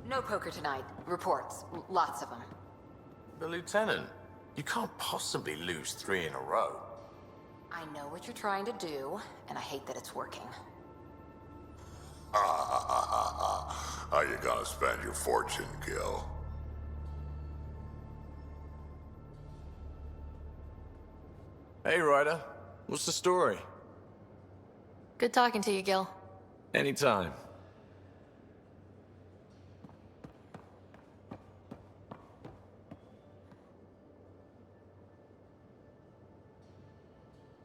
No poker tonight. Reports. Lots of them. But Lieutenant, you can't possibly lose 3 in a row. I know what you're trying to do, and I hate that it's working. How you gonna spend your fortune, Gil? Hey, Ryder. What's the story? Good talking to you, Gil. Anytime.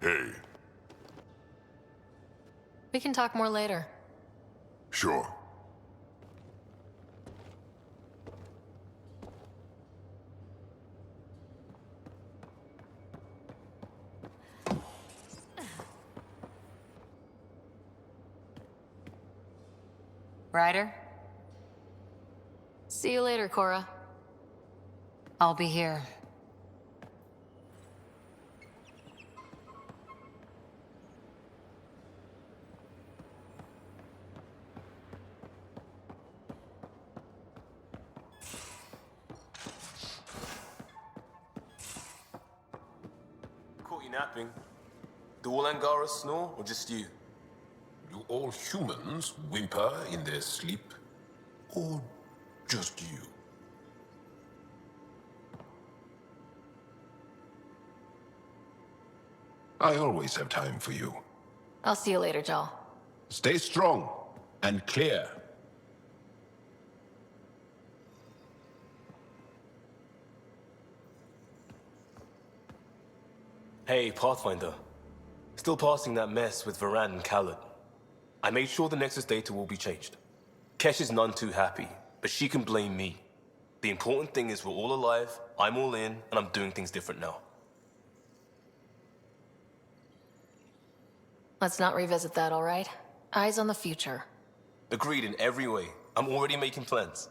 Hey, We can talk more later. sure. Ryder? See you later, Cora. I'll be here. Caught you napping. Do all Angara snore, or just you? Do all humans whimper in their sleep? Or just you? I always have time for you. I'll see you later, Jal. Stay strong and clear. Hey, Pathfinder. Still passing that mess with Varan and Khaled. I made sure the Nexus data will be changed. Kesh is none too happy, but she can blame me. The important thing is we're all alive, I'm all in, and I'm doing things different now. Let's not revisit that, all right? Eyes on the future. Agreed in every way. I'm already making plans.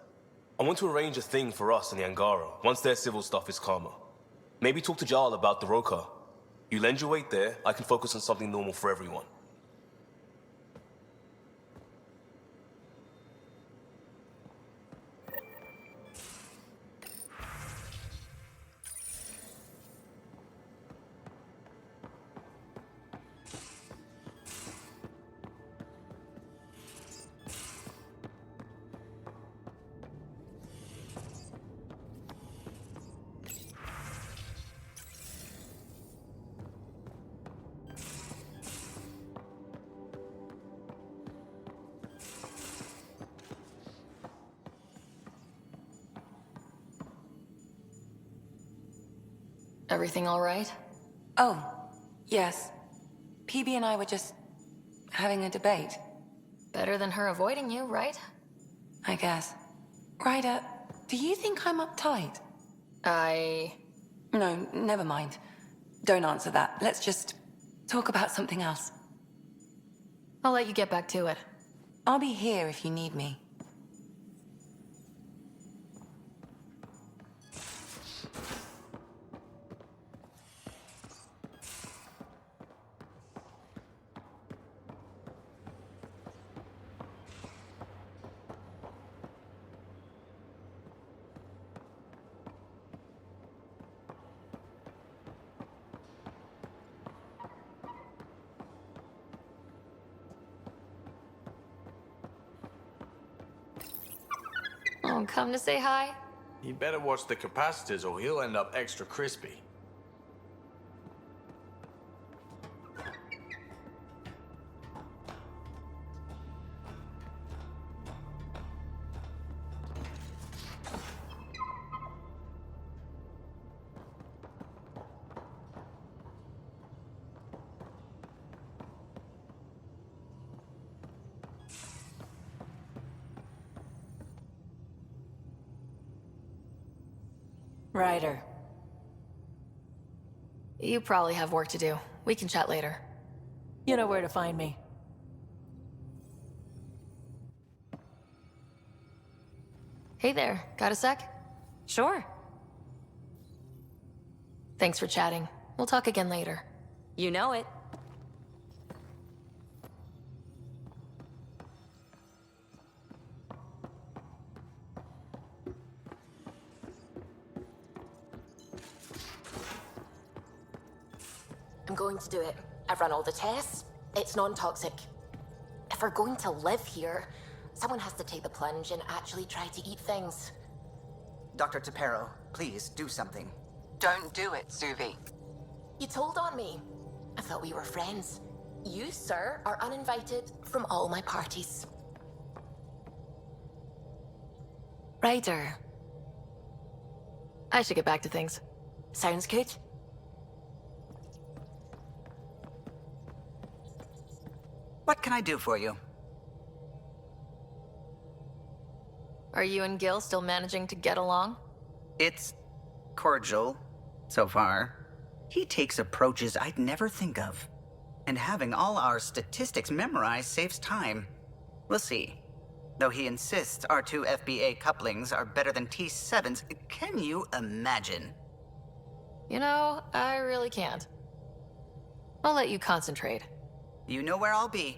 I want to arrange a thing for us and the Angara once their civil stuff is calmer. Maybe talk to Jarl about the Roka. You lend your weight there, I can focus on something normal for everyone. Everything all right? Oh, yes. PB and I were just having a debate, Better than her avoiding you, right? I guess. Ryder, do you think I'm uptight? No, never mind. Don't answer that. Let's just talk about something else. I'll let you get back to it. I'll be here if you need me. Oh, come to say hi? You better watch the capacitors or he'll end up extra crispy. Ryder. You probably have work to do. We can chat later. You know where to find me. Hey there, got a sec? Sure. Thanks for chatting. We'll talk again later. You know it. I'm going to do it. I've run all the tests. It's non-toxic. If we're going to live here, someone has to take the plunge and actually try to eat things. Dr. Tapero, please do something. Don't do it, Suvi. You told on me. I thought we were friends. You, sir, are uninvited from all my parties. Ryder. I should get back to things. Sounds good. What can I do for you? Are you and Gil still managing to get along? It's cordial, so far. He takes approaches I'd never think of. And having all our statistics memorized saves time. We'll see. Though he insists our two FBA couplings are better than T7's, can you imagine? You know, I really can't. I'll let you concentrate. You know where I'll be.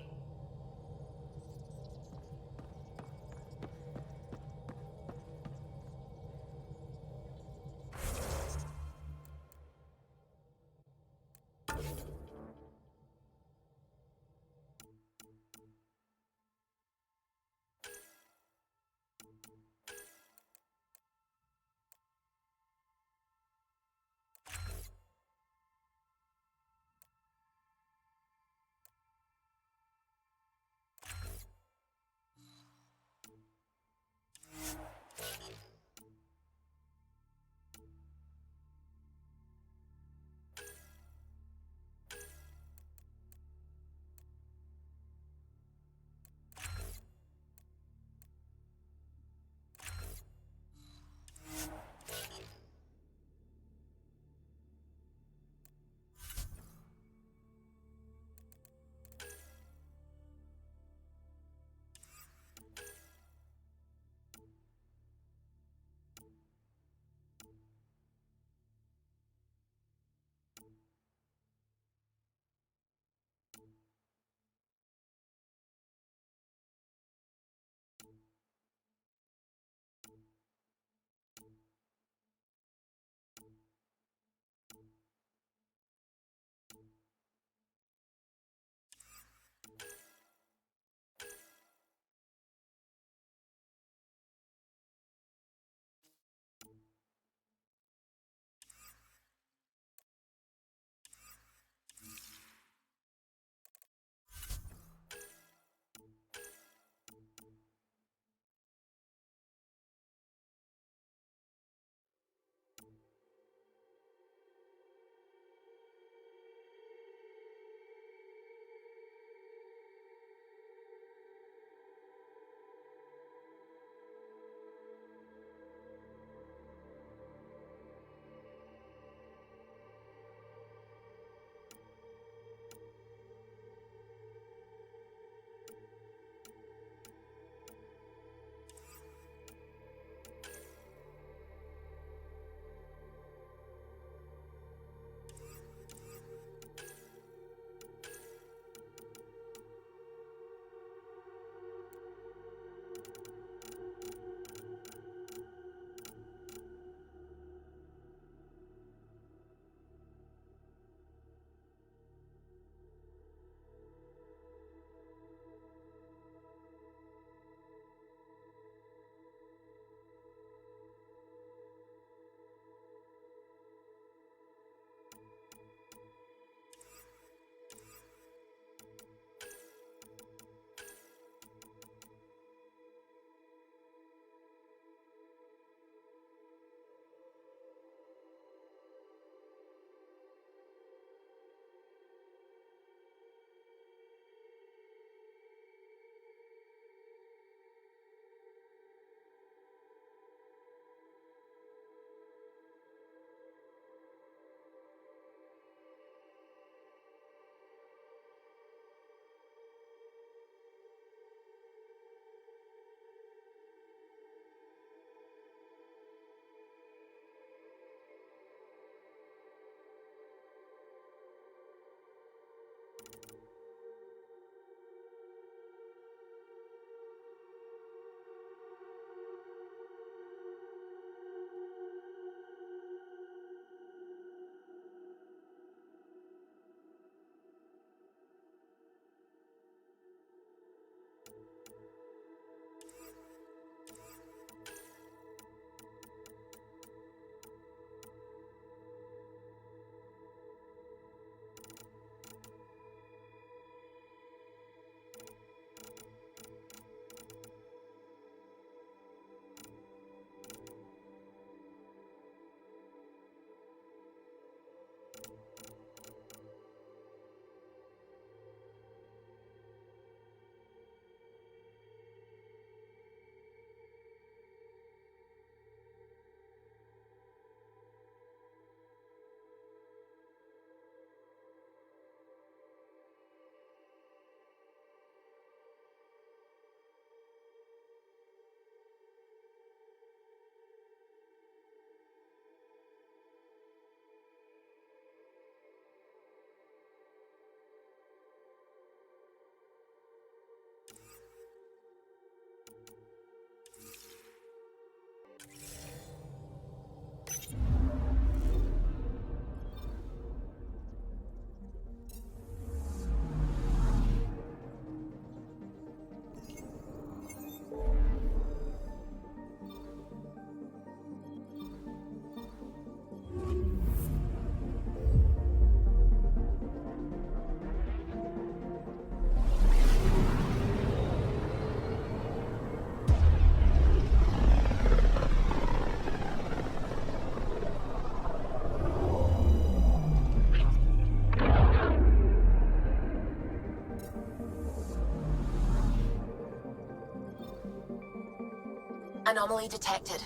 Anomaly detected.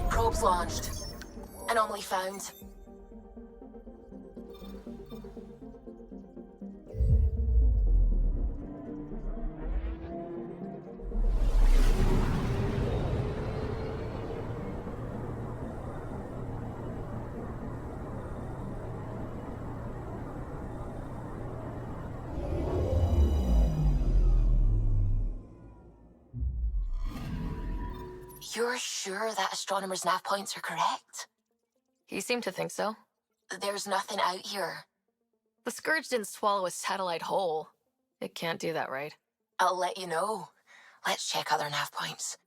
Probes launched. Anomaly found. You're sure that astronomer's nav points are correct? He seemed to think so. There's nothing out here. The Scourge didn't swallow a satellite whole. It can't do that, right? I'll let you know. Let's check other nav points.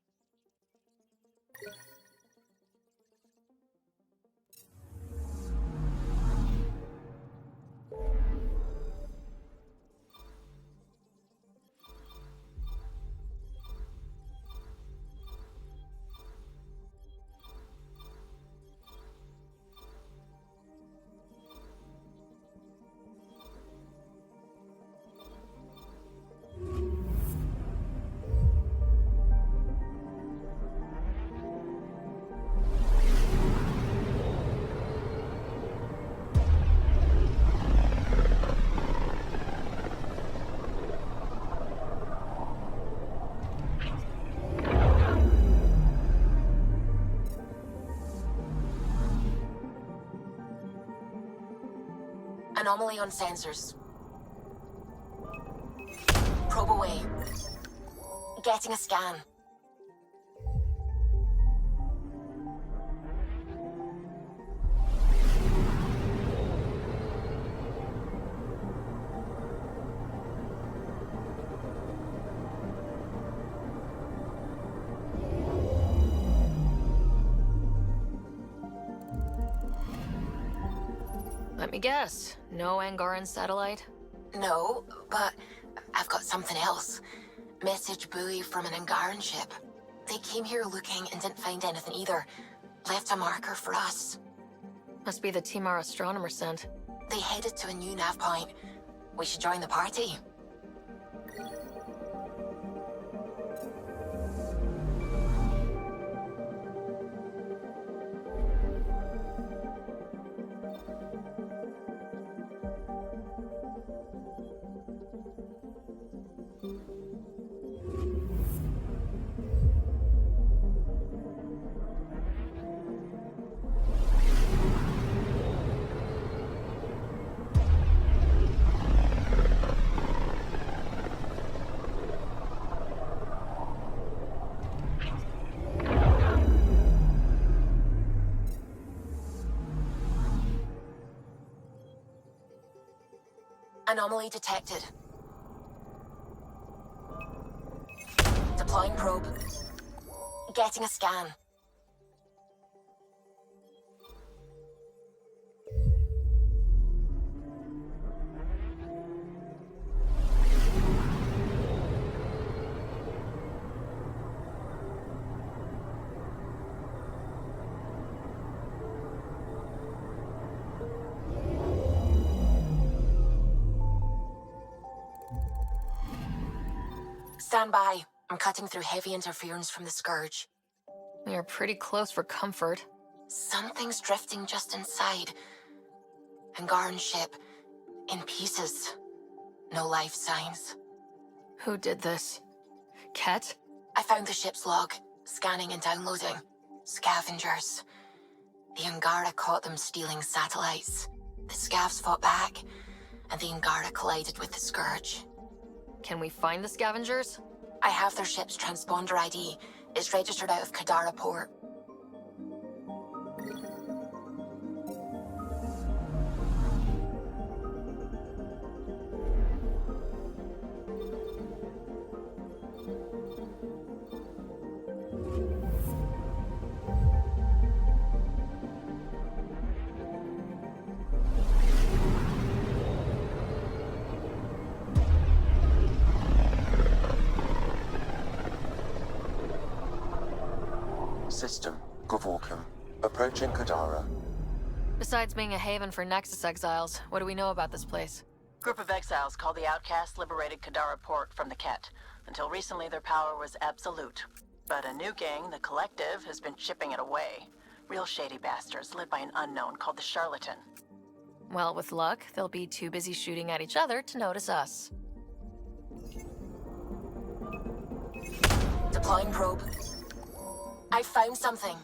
Anomaly on sensors. Probe away. Getting a scan. Let me guess. No Angaran satellite? No, but I've got something else. Message buoy from an Angaran ship. They came here looking and didn't find anything either. Left a marker for us. Must be the team our astronomer sent. They headed to a new nav point. We should join the party. Anomaly detected. Deploying probe. Getting a scan. Stand by. I'm cutting through heavy interference from the Scourge. We are pretty close for comfort. Something's drifting just inside. Angaran ship. In pieces. No life signs. Who did this? Ket? I found the ship's log. Scanning and downloading. Scavengers. The Angara caught them stealing satellites. The Scavs fought back, and the Angara collided with the Scourge. Can we find the scavengers? I have their ship's transponder ID. It's registered out of Kadara Port. System, Govorkam. Approaching Kadara. Besides being a haven for Nexus exiles, what do we know about this place? Group of exiles called the Outcasts liberated Kadara Port from the Ket. Until recently, their power was absolute. But a new gang, the Collective, has been chipping it away. Real shady bastards led by an unknown called the Charlatan. Well, with luck, they'll be too busy shooting at each other to notice us. Deploying probe. I found something.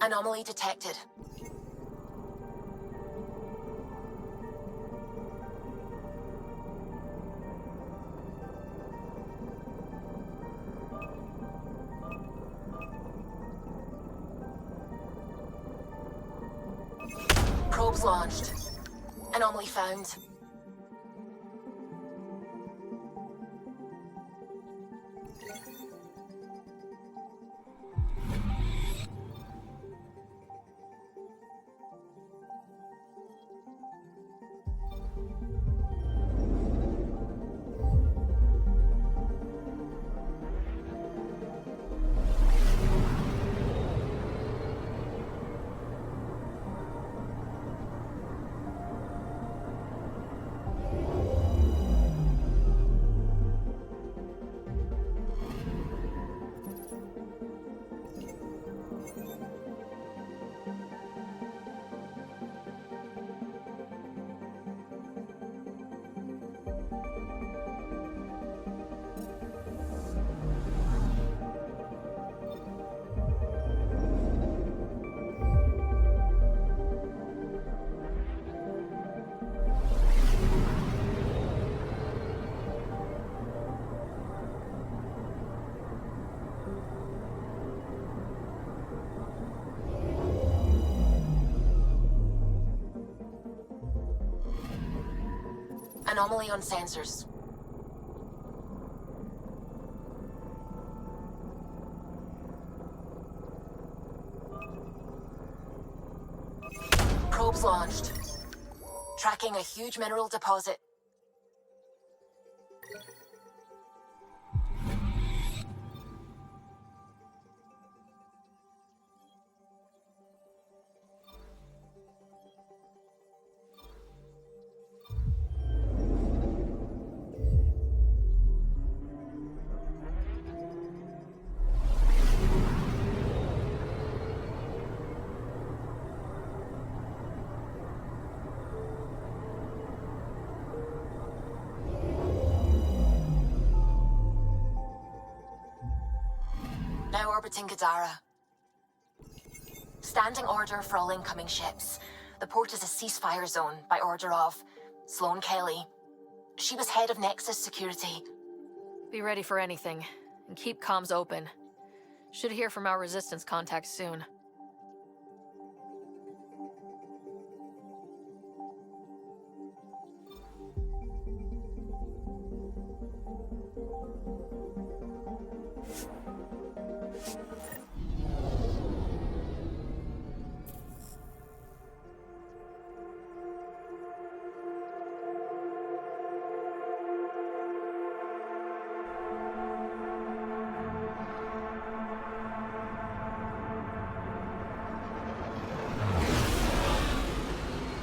Anomaly detected. Probes launched. Anomaly found. Anomaly on sensors. Probes launched. Tracking a huge mineral deposit. Now orbiting Kadara. Standing order for all incoming ships. The port is a ceasefire zone by order of Sloane Kelly. She was head of Nexus Security. Be ready for anything, and keep comms open. Should hear from our resistance contacts soon.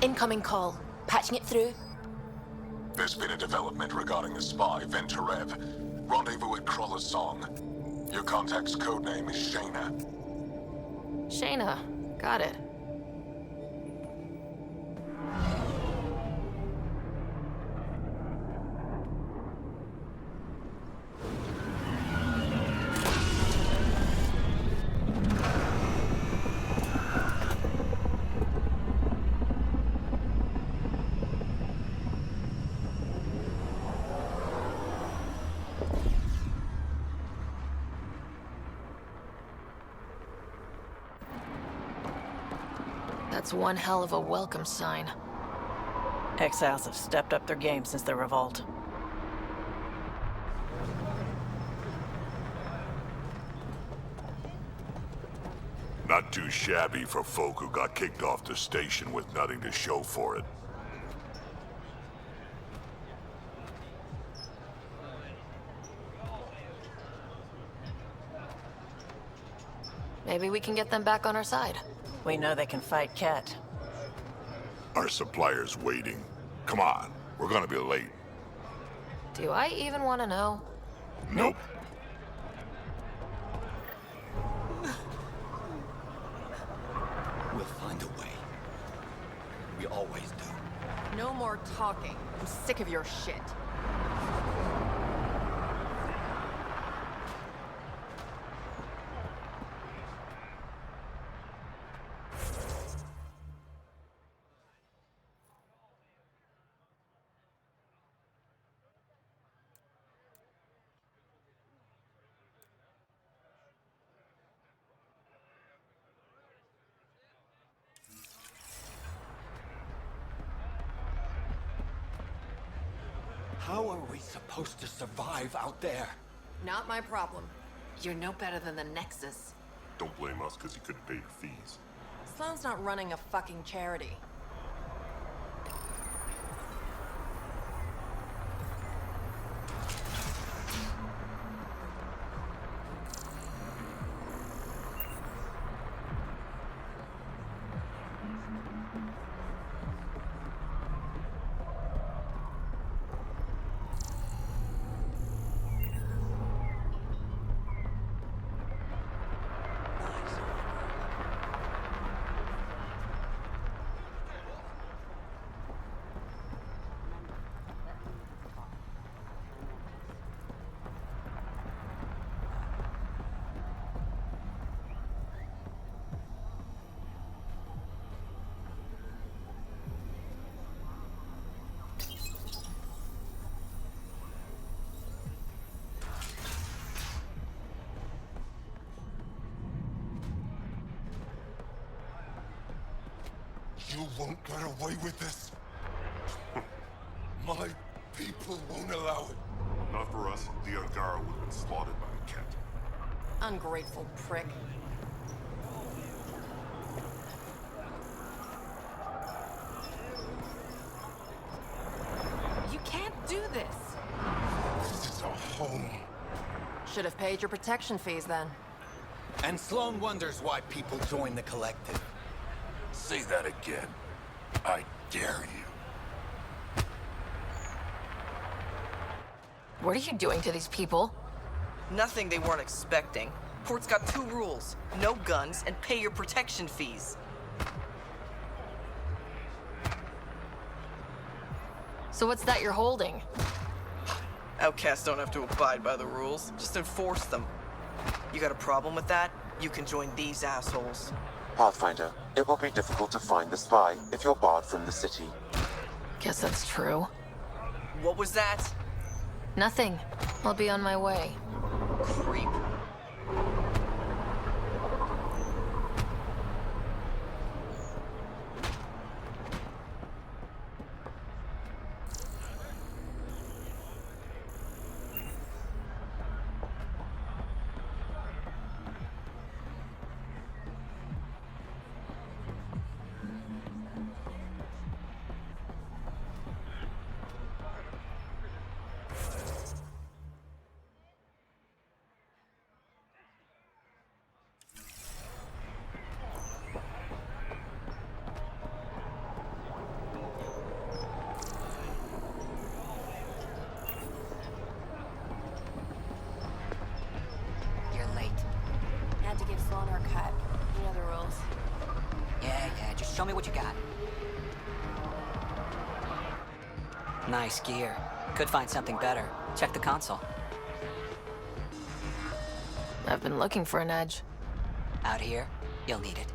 Incoming call. Patching it through. There's been a development regarding the spy, Venturev. Rendezvous at Crawler's Song. Your contact's codename is Shayna. Shayna. Got it. That's one hell of a welcome sign. Exiles have stepped up their game since the revolt. Not too shabby for folk who got kicked off the station with nothing to show for it. Maybe we can get them back on our side. We know they can fight Ket. Our supplier's waiting. Come on, we're gonna be late. Do I even want to know? Nope. We'll find a way. We always do. No more talking. I'm sick of your shit. How are we supposed to survive out there? Not my problem. You're no better than the Nexus. Don't blame us because you couldn't pay your fees. Sloan's not running a fucking charity. You won't get away with this. My people won't allow it. Not for us. The Angara would have been slaughtered by a cat. Ungrateful prick. You can't do this. This is our home. Should have paid your protection fees then. And Sloan wonders why people join the Collective. Say that again. I dare you. What are you doing to these people? Nothing they weren't expecting. Port's got 2 rules. No guns and pay your protection fees. So what's that you're holding? Outcasts don't have to abide by the rules. Just enforce them. You got a problem with that? You can join these assholes. Pathfinder, it will be difficult to find the spy if you're barred from the city. Guess that's true. What was that? Nothing. I'll be on my way. Creep. me what you got. Nice gear. Could find something better. Check the console. I've been looking for an edge. Out here, you'll need it.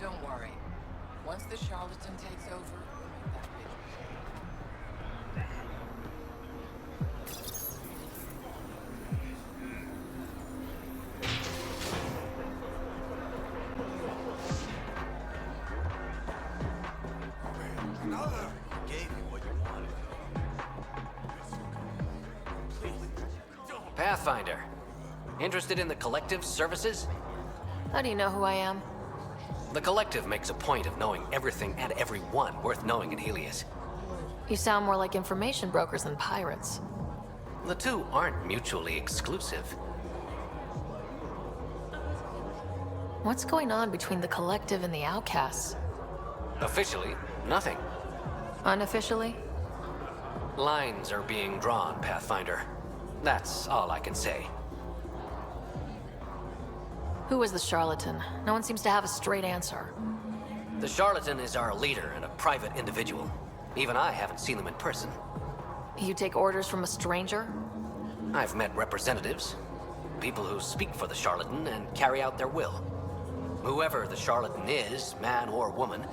Don't worry. Once the charlatan takes over, we'll make that Another! Gave you what you wanted. Pathfinder. Interested in the Collective's services? How do you know who I am? The Collective makes a point of knowing everything and everyone worth knowing in Helios. You sound more like information brokers than pirates. The two aren't mutually exclusive. What's going on between the Collective and the Outcasts? Officially, nothing. Unofficially? Lines are being drawn, Pathfinder. That's all I can say. Who is the charlatan? No one seems to have a straight answer. The charlatan is our leader and a private individual. Even I haven't seen them in person. You take orders from a stranger? I've met representatives. People who speak for the charlatan and carry out their will. Whoever the charlatan is, man or woman,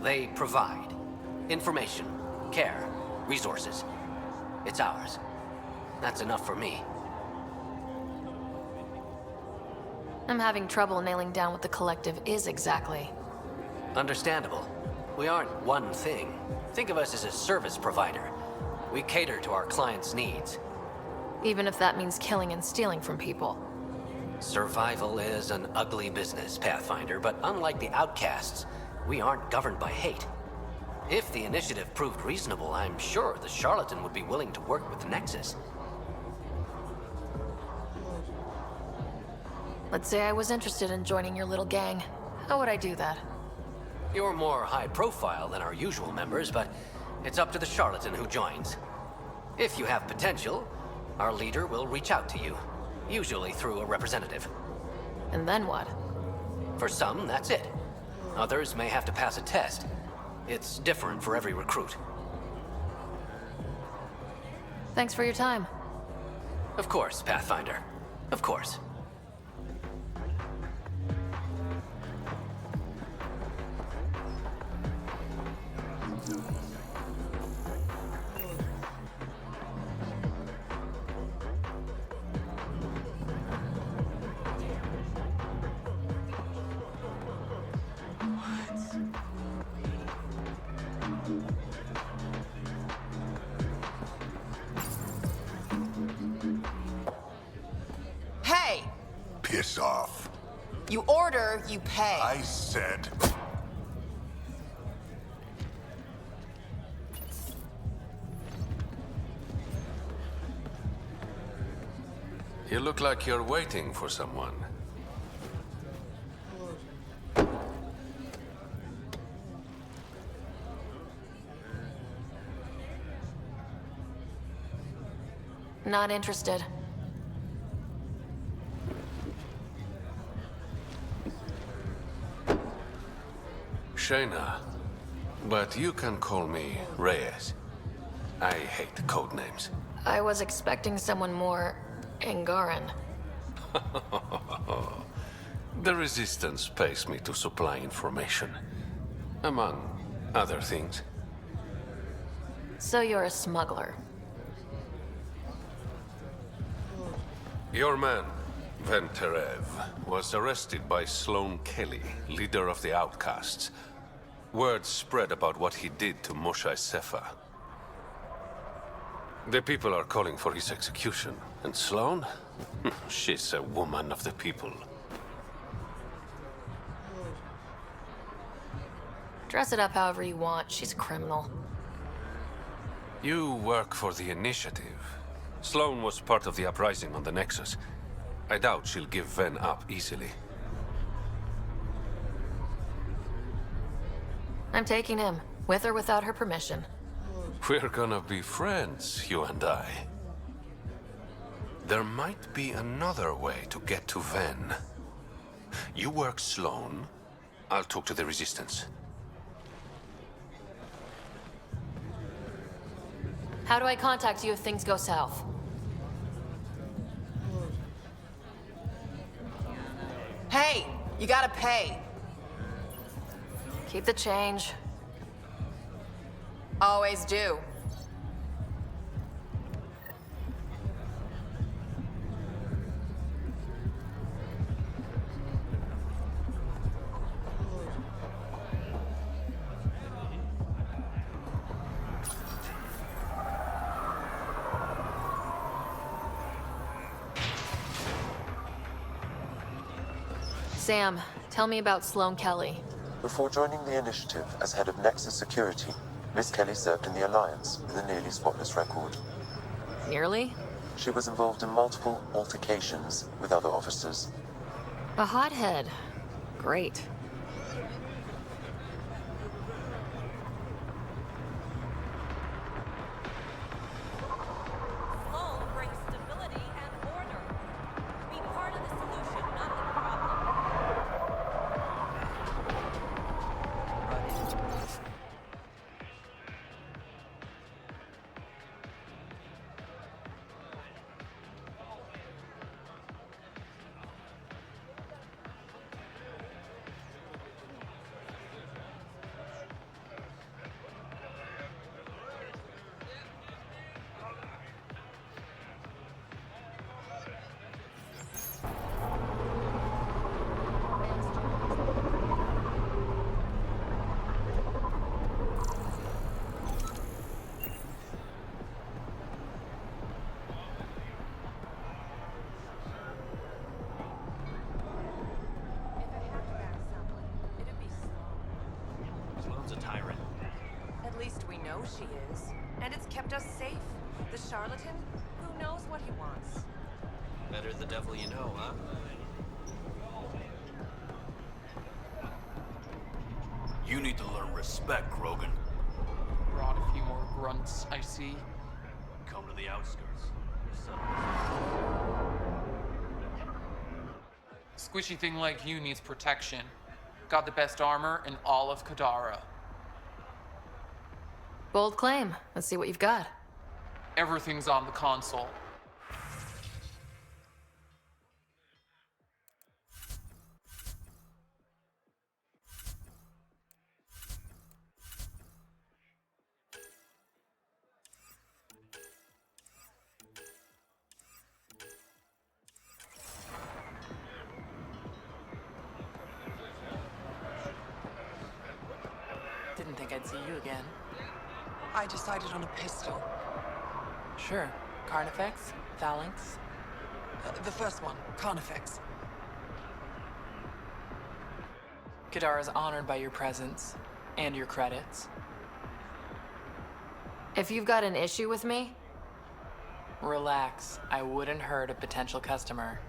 they provide information, care, resources. It's ours. That's enough for me. I'm having trouble nailing down what the Collective is exactly. Understandable. We aren't one thing. Think of us as a service provider. We cater to our clients' needs. Even if that means killing and stealing from people. Survival is an ugly business, Pathfinder, but unlike the Outcasts, we aren't governed by hate. If the initiative proved reasonable, I'm sure the charlatan would be willing to work with the Nexus. Let's say I was interested in joining your little gang. How would I do that? You're more high profile than our usual members, but it's up to the charlatan who joins. If you have potential, our leader will reach out to you, usually through a representative. And then what? For some, that's it. Others may have to pass a test. It's different for every recruit. Thanks for your time. Of course, Pathfinder. Of course. Hey! Piss off. You order, you pay. I said... You look like you're waiting for someone. Not interested. Shayna, but you can call me Reyes. I hate code names. I was expecting someone more Angaran. The Resistance pays me to supply information, among other things. So you're a smuggler. Your man, Venterev, was arrested by Sloane Kelly, leader of the Outcasts. Word spread about what he did to Moshe Sefa. The people are calling for his execution. And Sloane? She's a woman of the people. Dress it up however you want. She's a criminal. You work for the Initiative. Sloane was part of the uprising on the Nexus. I doubt she'll give Ven up easily. I'm taking him, with or without her permission. We're gonna be friends, you and I. There might be another way to get to Ven. You work Sloane, I'll talk to the Resistance. How do I contact you if things go south? Hey, you gotta pay. Keep the change. Always do. Sam, tell me about Sloane Kelly. Before joining the Initiative as head of Nexus Security, Miss Kelly served in the Alliance with a nearly spotless record. Nearly? She was involved in multiple altercations with other officers. A hothead. Great. She is. And it's kept us safe. The charlatan, who knows what he wants? Better the devil you know, huh? You need to learn respect, Krogan. Brought a few more grunts, I see. Come to the outskirts. Squishy thing like you needs protection. Got the best armor in all of Kadara. Bold claim. Let's see what you've got. Everything's on the console. Didn't think I'd see you again. I decided on a pistol. Sure. Carnifex? Phalanx? The first one, Carnifex. Kadara's honored by your presence and your credits. If you've got an issue with me, relax. I wouldn't hurt a potential customer.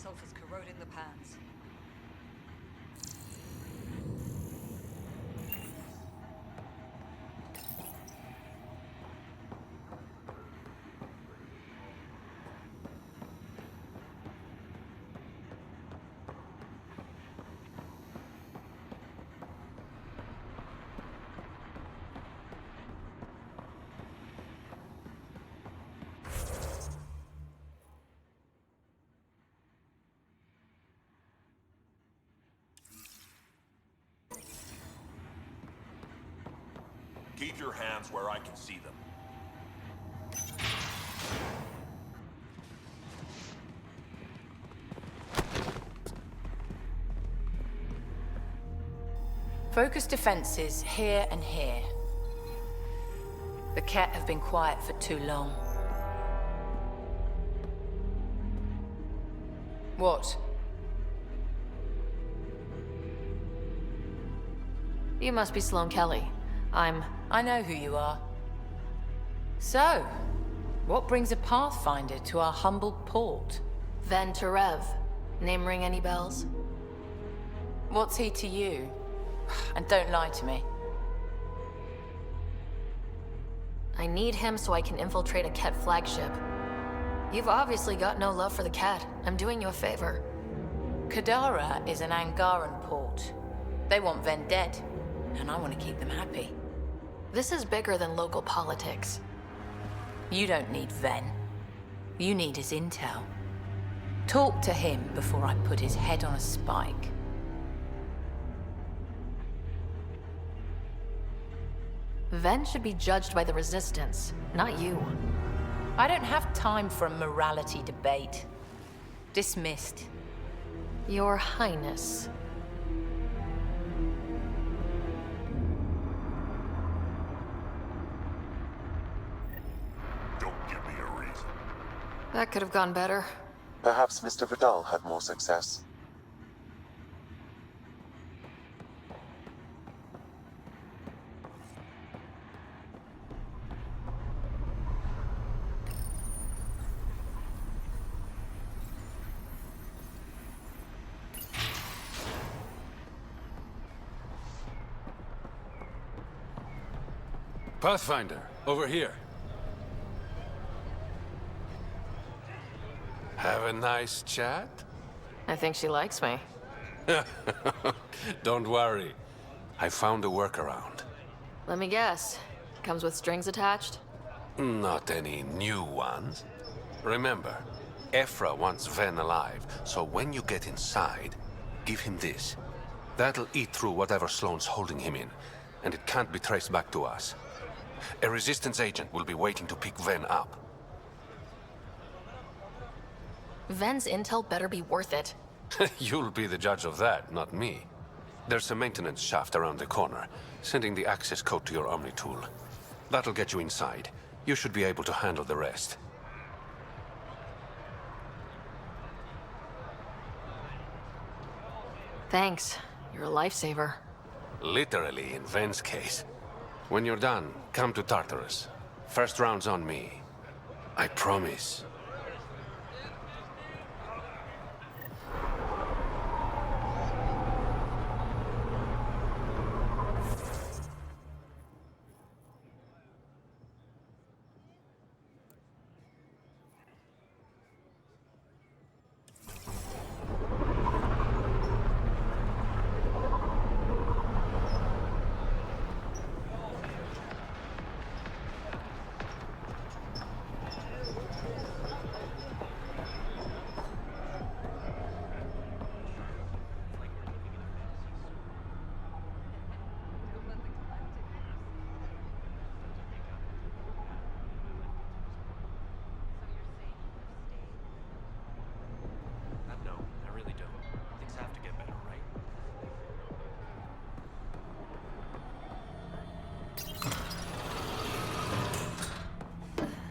sulfur's corroding the pans. Keep your hands where I can see them. Focus defenses here and here. The Ket have been quiet for too long. What? You must be Sloane Kelly. I know who you are. So, what brings a Pathfinder to our humble port? Ven Terev. Name ring any bells? What's he to you? And don't lie to me. I need him so I can infiltrate a Ket flagship. You've obviously got no love for the Ket. I'm doing you a favor. Kadara is an Angaran port. They want Ven dead, and I want to keep them happy. This is bigger than local politics. You don't need Ven. You need his intel. Talk to him before I put his head on a spike. Ven should be judged by the Resistance, not you. I don't have time for a morality debate. Dismissed. Your Highness. Don't give me a reason. That could have gone better. Perhaps Mr. Vidal had more success. Pathfinder, over here. Have a nice chat? I think she likes me. Don't worry. I found a workaround. Let me guess. Comes with strings attached? Not any new ones. Remember, Ephra wants Ven alive, so when you get inside, give him this. That'll eat through whatever Sloane's holding him in, and it can't be traced back to us. A Resistance agent will be waiting to pick Ven up. Ven's intel better be worth it. You'll be the judge of that, not me. There's a maintenance shaft around the corner, sending the access code to your Omni tool. That'll get you inside. You should be able to handle the rest. Thanks. You're a lifesaver. Literally, in Ven's case. When you're done, come to Tartarus. First round's on me. I promise.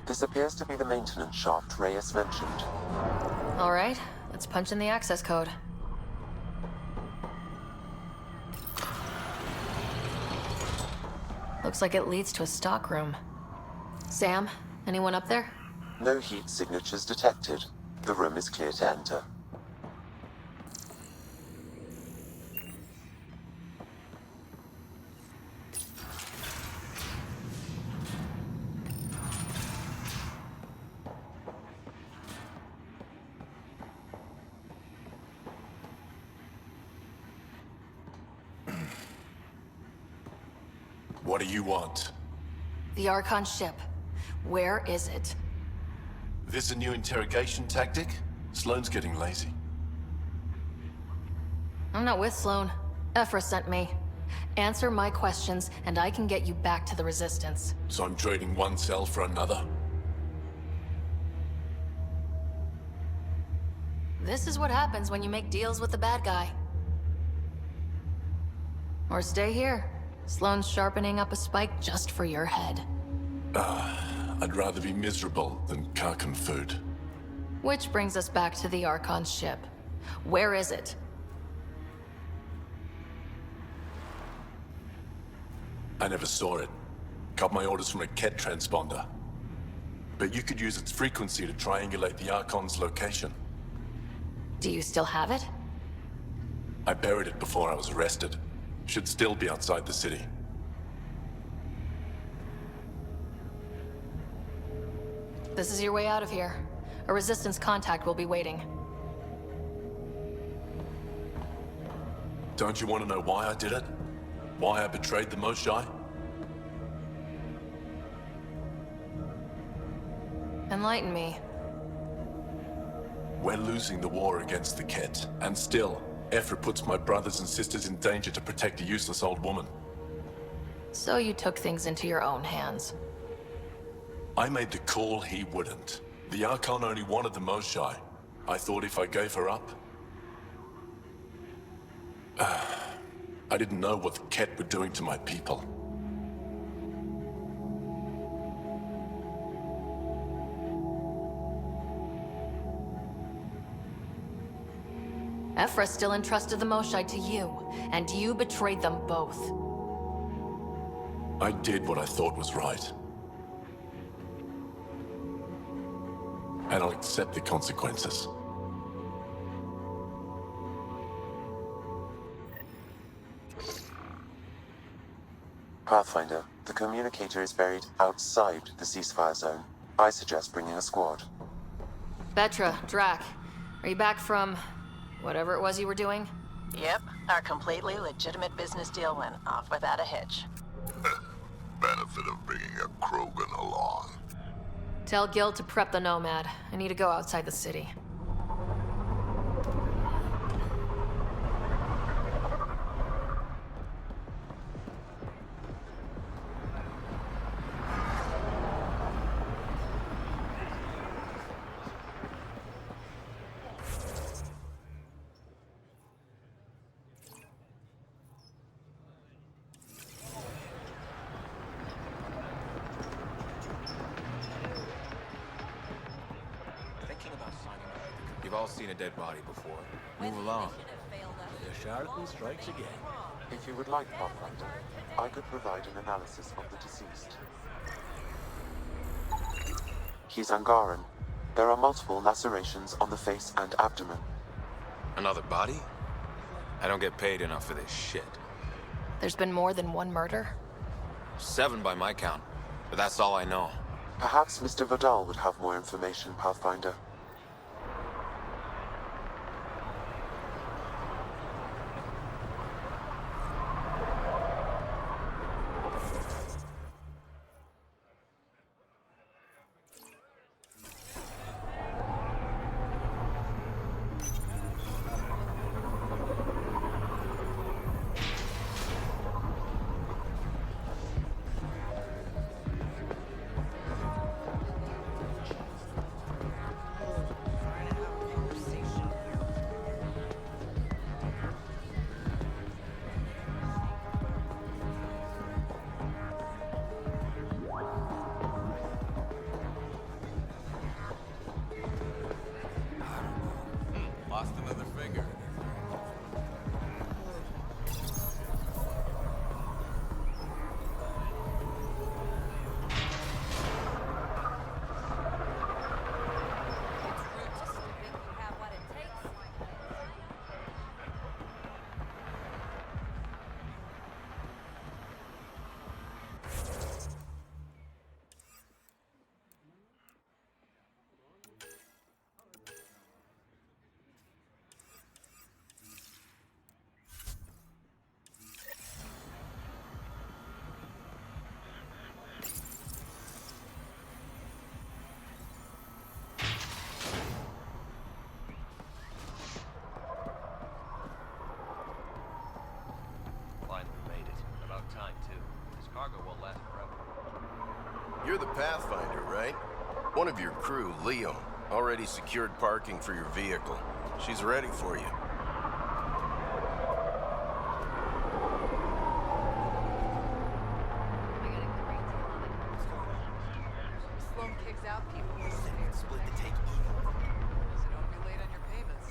This appears to be the maintenance shaft Reyes mentioned. All right, let's punch in the access code. Looks like it leads to a stockroom. Sam, anyone up there? No heat signatures detected. The room is clear to enter. What do you want? The Archon ship. Where is it? This a new interrogation tactic? Sloane's getting lazy. I'm not with Sloane. Ephra sent me. Answer my questions, and I can get you back to the Resistance. So I'm trading one cell for another? This is what happens when you make deals with the bad guy. Or stay here. Sloane's sharpening up a spike just for your head. I'd rather be miserable than Karkan food. Which brings us back to the Archon ship. Where is it? I never saw it. Got my orders from a Ket transponder. But you could use its frequency to triangulate the Archon's location. Do you still have it? I buried it before I was arrested. Should still be outside the city. This is your way out of here. A Resistance contact will be waiting. Don't you want to know why I did it? Why I betrayed the Moshae? Enlighten me. We're losing the war against the Ket, and still, Ephra puts my brothers and sisters in danger to protect a useless old woman. So you took things into your own hands. I made the call he wouldn't. The Archon only wanted the Moshae. I thought if I gave her up... I didn't know what the Ket were doing to my people. Ephra still entrusted the Moshae to you, and you betrayed them both. I did what I thought was right. And I'll accept the consequences. Pathfinder, the communicator is buried outside the ceasefire zone. I suggest bringing a squad. Betra, Drac, are you back from whatever it was you were doing? Yep, our completely legitimate business deal went off without a hitch. Benefit of bringing a Krogan along. Tell Gil to prep the Nomad. I need to go outside the city. You've all seen a dead body before. Move along. The charlatan strikes again. If you would like, Pathfinder, I could provide an analysis of the deceased. He's Angaran. There are multiple lacerations on the face and abdomen. Another body? I don't get paid enough for this shit. There's been more than one murder? 7 by my count, but that's all I know. Perhaps Mr. Vidal would have more information, Pathfinder. Pathfinder, right? One of your crew, Leo, already secured parking for your vehicle. She's ready for you. Sloan kicks out people who split the take evil. So don't be late on your payments.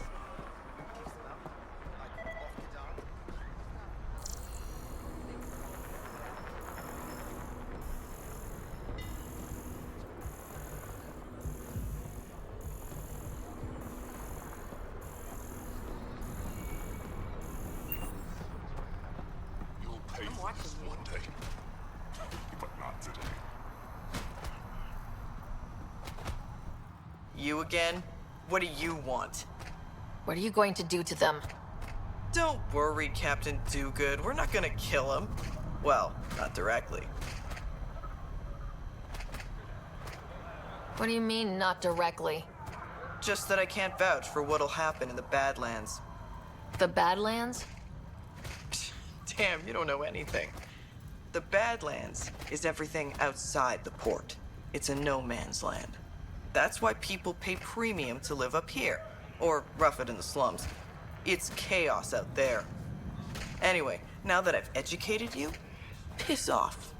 Kicks them out. Like off Kadara. You'll pay for this one day. But not today. You again? What do you want? What are you going to do to them? Don't worry, Captain Do-Good. We're not gonna kill him. Well, not directly. What do you mean, not directly? Just that I can't vouch for what'll happen in the Badlands. The Badlands? Damn, you don't know anything. The Badlands is everything outside the port. It's a no man's land. That's why people pay premium to live up here, or rough it in the slums. It's chaos out there. Anyway, now that I've educated you, piss off.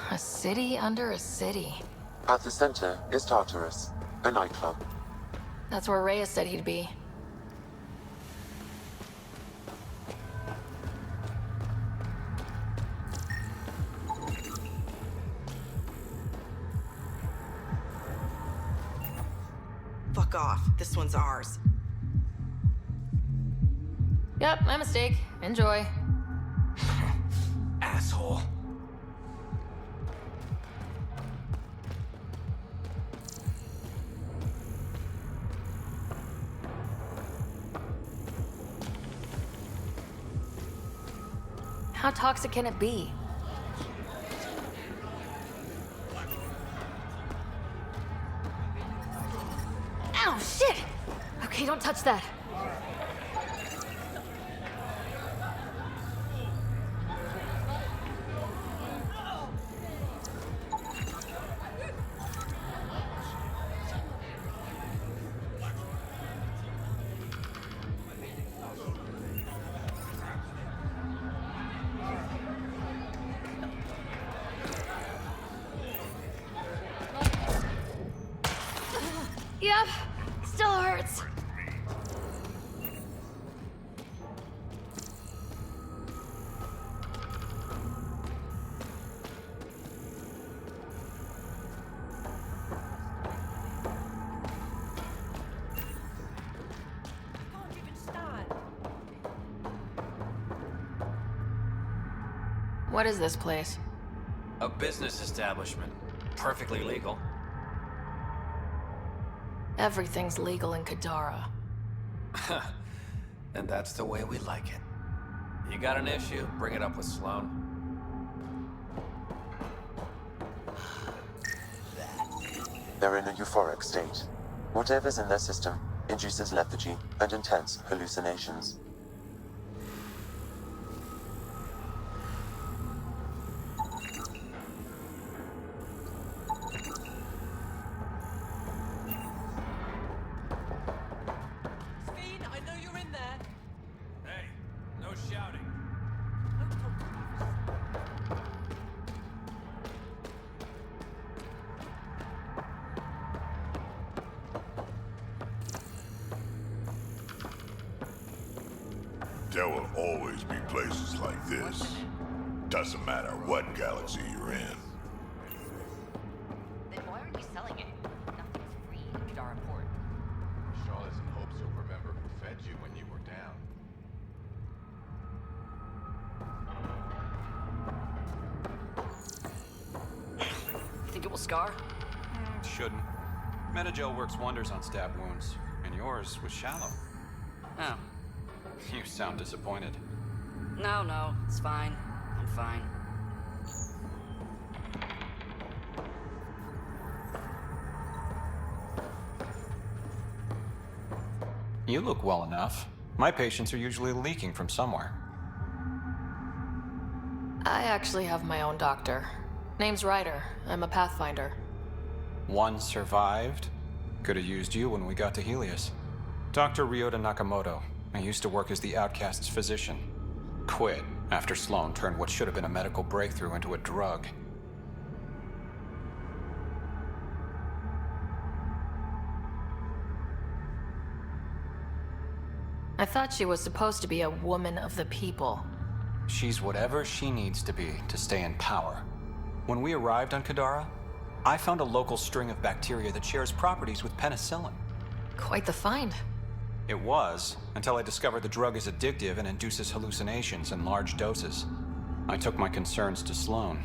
A city under a city. At the center is Tartarus, a nightclub. That's where Reyes said he'd be. Fuck off. This one's ours. Yep, my mistake. Enjoy. Asshole. How toxic can it be? Ow, shit! Okay, don't touch that. Yep, still hurts. What is this place? A business establishment. Perfectly legal. Everything's legal in Kadara. And that's the way we like it. You got an issue? Bring it up with Sloan. They're in a euphoric state. Whatever's in their system induces lethargy and intense hallucinations. I know you're in there. Hey, no shouting. There will always be places like this. Doesn't matter what galaxy you're in. Then why aren't you selling it? Nothing's free in Kadara Port. Charlotte's in hopes you'll remember who fed you when you were down. You think it will scar? Shouldn't. Metagel works wonders on stab wounds, and yours was shallow. Oh. You sound disappointed. No, it's fine. I'm fine. You look well enough. My patients are usually leaking from somewhere. I actually have my own doctor. Name's Ryder. I'm a Pathfinder. One survived. Could have used you when we got to Helios. Dr. Ryota Nakamoto. I used to work as the Outcast's physician. Quit after Sloan turned what should have been a medical breakthrough into a drug. I thought she was supposed to be a woman of the people. She's whatever she needs to be to stay in power. When we arrived on Kadara, I found a local string of bacteria that shares properties with penicillin. Quite the find. It was, until I discovered the drug is addictive and induces hallucinations in large doses. I took my concerns to Sloan.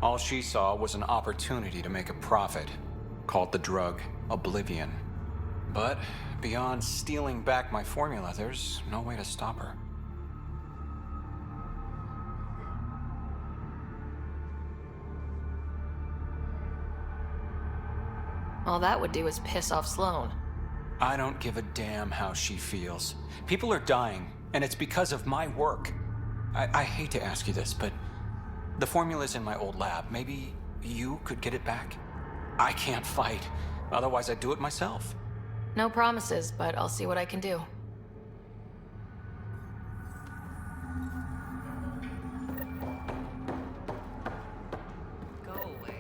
All she saw was an opportunity to make a profit, called the drug Oblivion. But beyond stealing back my formula, there's no way to stop her. All that would do is piss off Sloan. I don't give a damn how she feels. People are dying, and it's because of my work. I hate to ask you this, but the formula's in my old lab. Maybe you could get it back? I can't fight. Otherwise, I'd do it myself. No promises, but I'll see what I can do. Go away.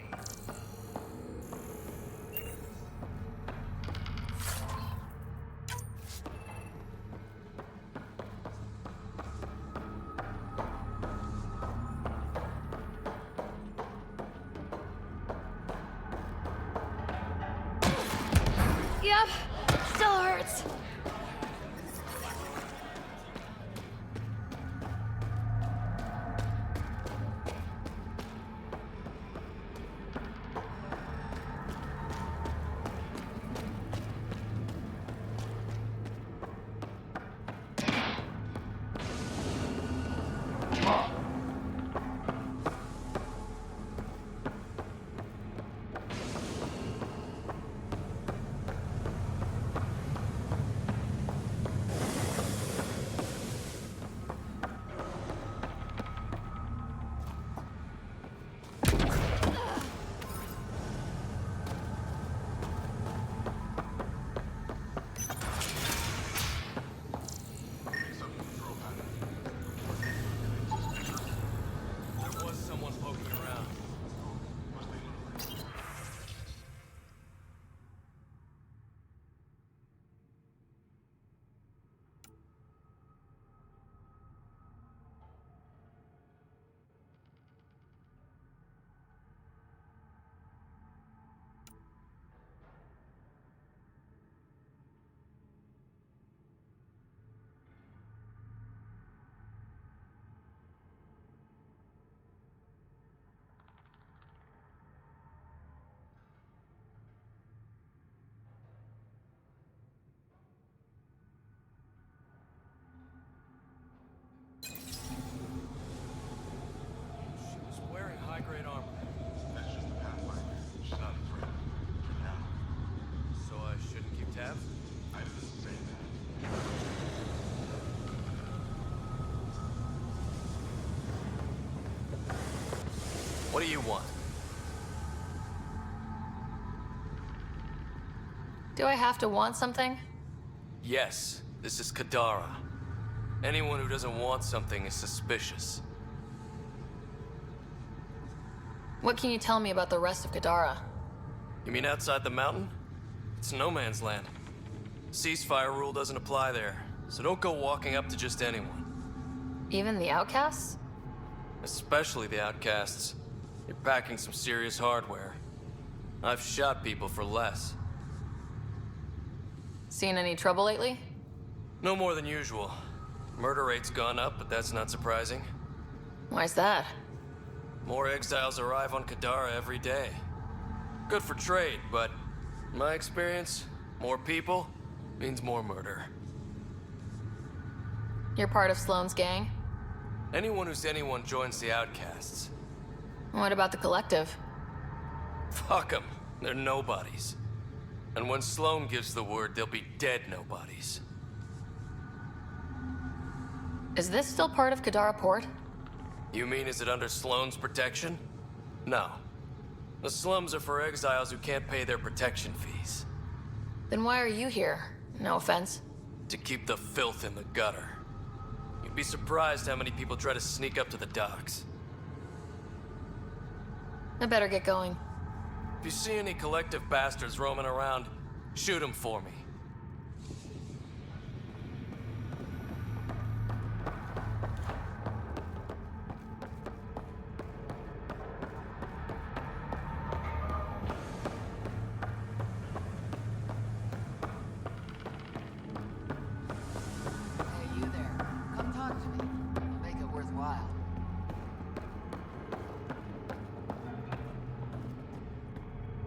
Yep, still hurts. What do you want? Do I have to want something? Yes, this is Kadara. Anyone who doesn't want something is suspicious. What can you tell me about the rest of Kadara? You mean outside the mountain? It's no man's land. Ceasefire rule doesn't apply there, so don't go walking up to just anyone. Even the outcasts? Especially the outcasts. You're packing some serious hardware. I've shot people for less. Seen any trouble lately? No more than usual. Murder rate's gone up, but that's not surprising. Why's that? More exiles arrive on Kadara every day. Good for trade, but in my experience, more people means more murder. You're part of Sloane's gang? Anyone who's anyone joins the outcasts. What about the collective? Fuck them. They're nobodies. And when Sloane gives the word, they'll be dead nobodies. Is this still part of Kadara Port? You mean, is it under Sloane's protection? No. The slums are for exiles who can't pay their protection fees. Then why are you here? No offense. To keep the filth in the gutter. You'd be surprised how many people try to sneak up to the docks. I better get going. If you see any collective bastards roaming around, shoot them for me. Hey, you there. Come talk to me. I'll make it worthwhile.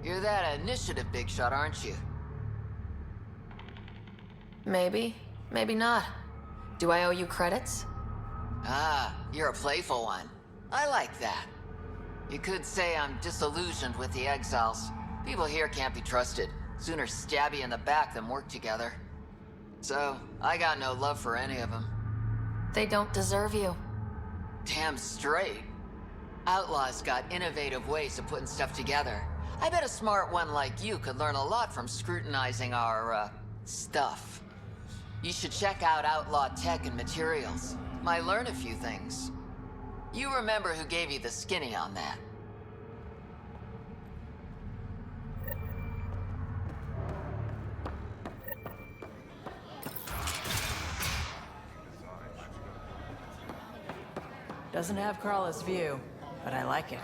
You're that initiative big shot, aren't you? Maybe, maybe not. Do I owe you credits? Ah, you're a playful one. I like that. You could say I'm disillusioned with the exiles. People here can't be trusted. Sooner stab you in the back than work together. So, I got no love for any of them. They don't deserve you. Damn straight. Outlaws got innovative ways of putting stuff together. I bet a smart one like you could learn a lot from scrutinizing our, stuff. You should check out Outlaw Tech and Materials. Might learn a few things. You remember who gave you the skinny on that. Doesn't have Crawler's view, but I like it.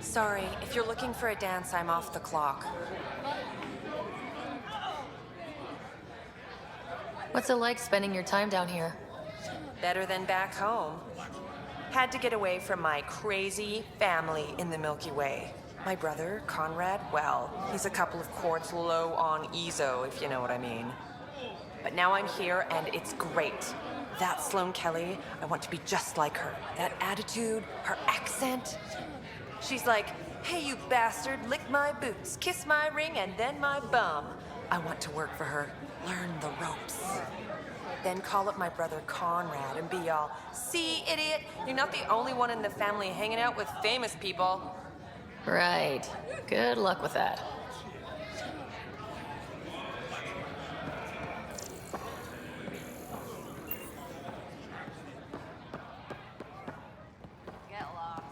Sorry, if you're looking for a dance, I'm off the clock. What's it like spending your time down here? Better than back home. Had to get away from my crazy family in the Milky Way. My brother, Conrad, well, he's a couple of quarts low on EZO, if you know what I mean. But now I'm here, and it's great. That Sloane Kelly, I want to be just like her. That attitude, her accent. She's like, hey, you bastard, lick my boots, kiss my ring, and then my bum. I want to work for her, learn the ropes. Then call up my brother Conrad and be all, see, idiot, you're not the only one in the family hanging out with famous people. Right. Good luck with that. Get lost.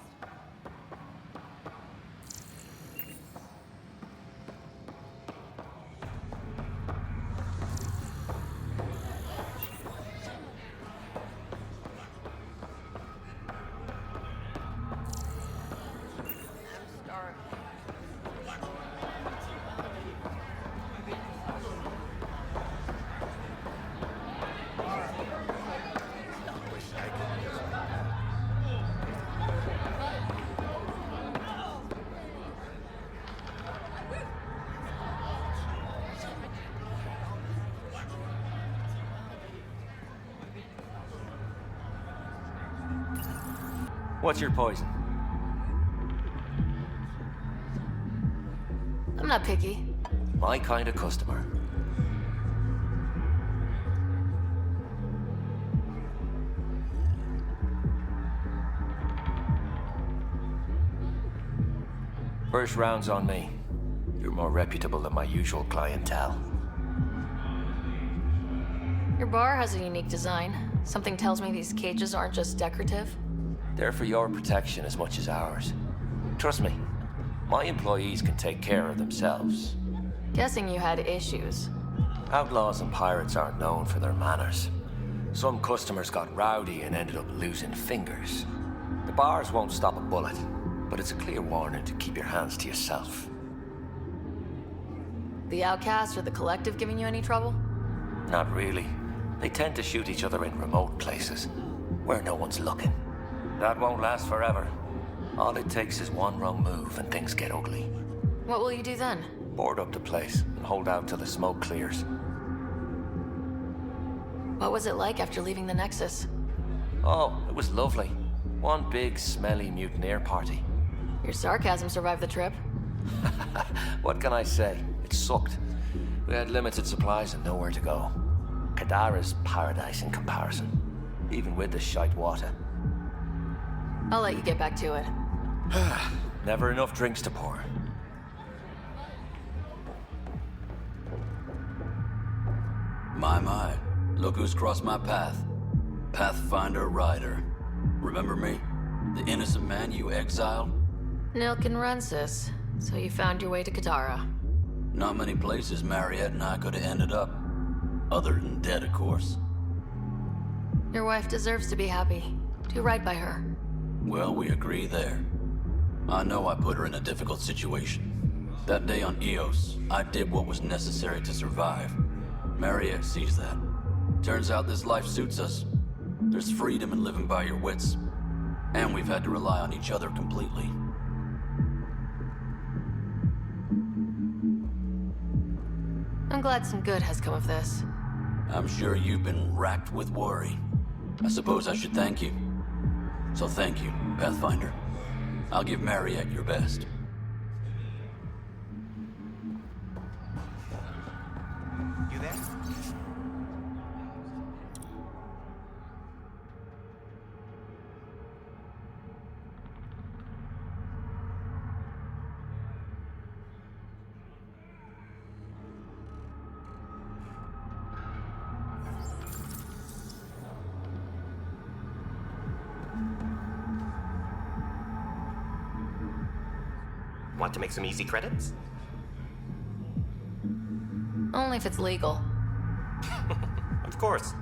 What's your poison? I'm not picky. My kind of customer. First round's on me. You're more reputable than my usual clientele. Your bar has a unique design. Something tells me these cages aren't just decorative. They're for your protection as much as ours. Trust me, my employees can take care of themselves. Guessing you had issues. Outlaws and pirates aren't known for their manners. Some customers got rowdy and ended up losing fingers. The bars won't stop a bullet, but it's a clear warning to keep your hands to yourself. The Outcast or the Collective giving you any trouble? Not really. They tend to shoot each other in remote places, where no one's looking. That won't last forever. All it takes is one wrong move and things get ugly. What will you do then? Board up the place and hold out till the smoke clears. What was it like after leaving the Nexus? Oh, it was lovely. One big, smelly mutineer party. Your sarcasm survived the trip. What can I say? It sucked. We had limited supplies and nowhere to go. Kadara's paradise in comparison, even with the shite water. I'll let you get back to it. Never enough drinks to pour. My, look who's crossed my path. Pathfinder Ryder. Remember me? The innocent man you exiled? Nilk and Rensis. So you found your way to Kadara. Not many places Mariette and I could have ended up. Other than dead, of course. Your wife deserves to be happy. Do right by her. Well, we agree there. I know I put her in a difficult situation. That day on Eos, I did what was necessary to survive. Mariette sees that. Turns out this life suits us. There's freedom in living by your wits. And we've had to rely on each other completely. I'm glad some good has come of this. I'm sure you've been racked with worry. I suppose I should thank you. So thank you, Pathfinder. I'll give Mariette your best. You there? Want to make some easy credits? Only if it's legal. Of course.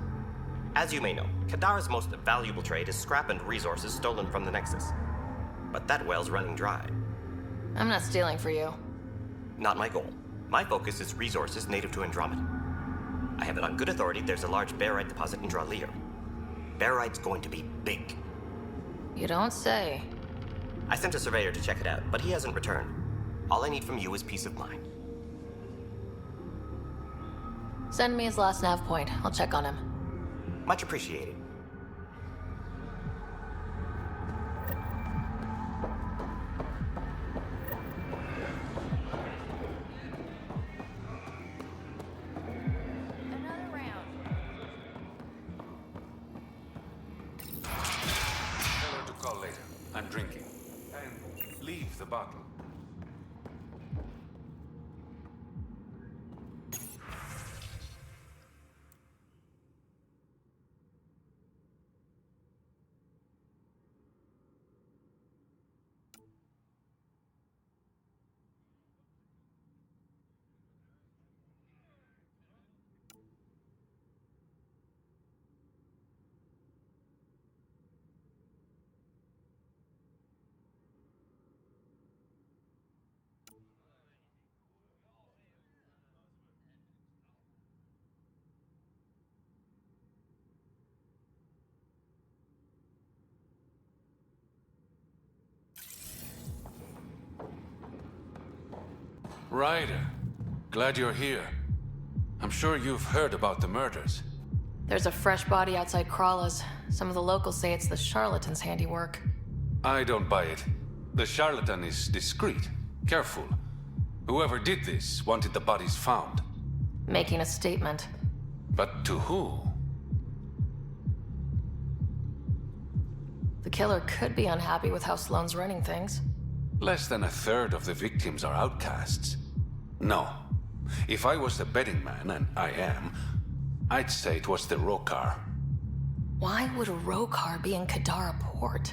As you may know, Kadara's most valuable trade is scrap and resources stolen from the Nexus. But that well's running dry. I'm not stealing for you. Not my goal. My focus is resources native to Andromeda. I have it on good authority there's a large barite deposit in Draleo. Barite's going to be big. You don't say. I sent a surveyor to check it out, but he hasn't returned. All I need from you is peace of mind. Send me his last nav point. I'll check on him. Much appreciated. Tell her to call later. I'm drinking. And leave the bottle. Ryder, glad you're here. I'm sure you've heard about the murders. There's a fresh body outside Krala's. Some of the locals say it's the charlatan's handiwork. I don't buy it. The charlatan is discreet, careful. Whoever did this wanted the bodies found. Making a statement. But to who? The killer could be unhappy with how Sloane's running things. Less than a third of the victims are outcasts. No. If I was the betting man, and I am, I'd say it was the Rokar. Why would a Rokar be in Kadara Port?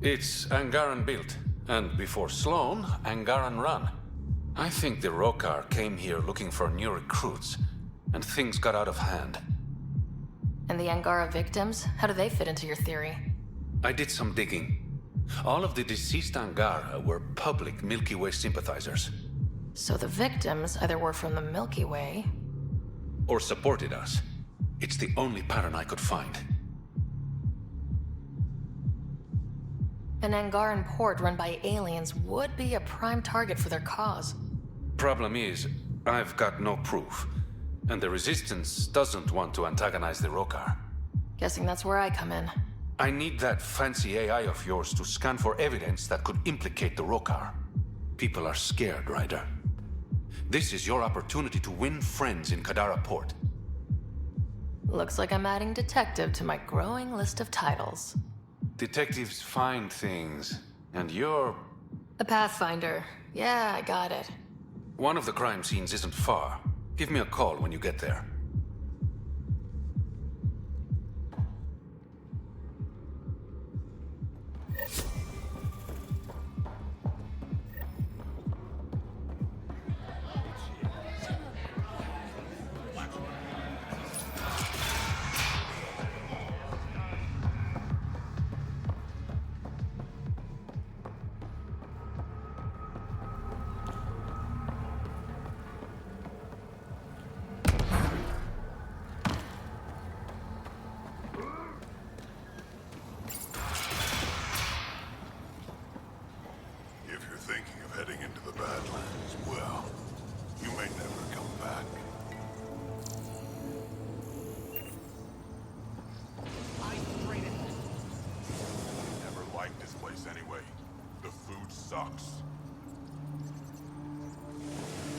It's Angaran built, and before Sloane, Angaran run. I think the Rokar came here looking for new recruits, and things got out of hand. And the Angara victims? How do they fit into your theory? I did some digging. All of the deceased Angara were public Milky Way sympathizers. So the victims either were from the Milky Way... or supported us. It's the only pattern I could find. An Angaran port run by aliens would be a prime target for their cause. Problem is, I've got no proof. And the Resistance doesn't want to antagonize the Rokar. Guessing that's where I come in. I need that fancy AI of yours to scan for evidence that could implicate the Rokar. People are scared, Ryder. This is your opportunity to win friends in Kadara Port. Looks like I'm adding detective to my growing list of titles. Detectives find things, and you're... A pathfinder. Yeah, I got it. One of the crime scenes isn't far. Give me a call when you get there.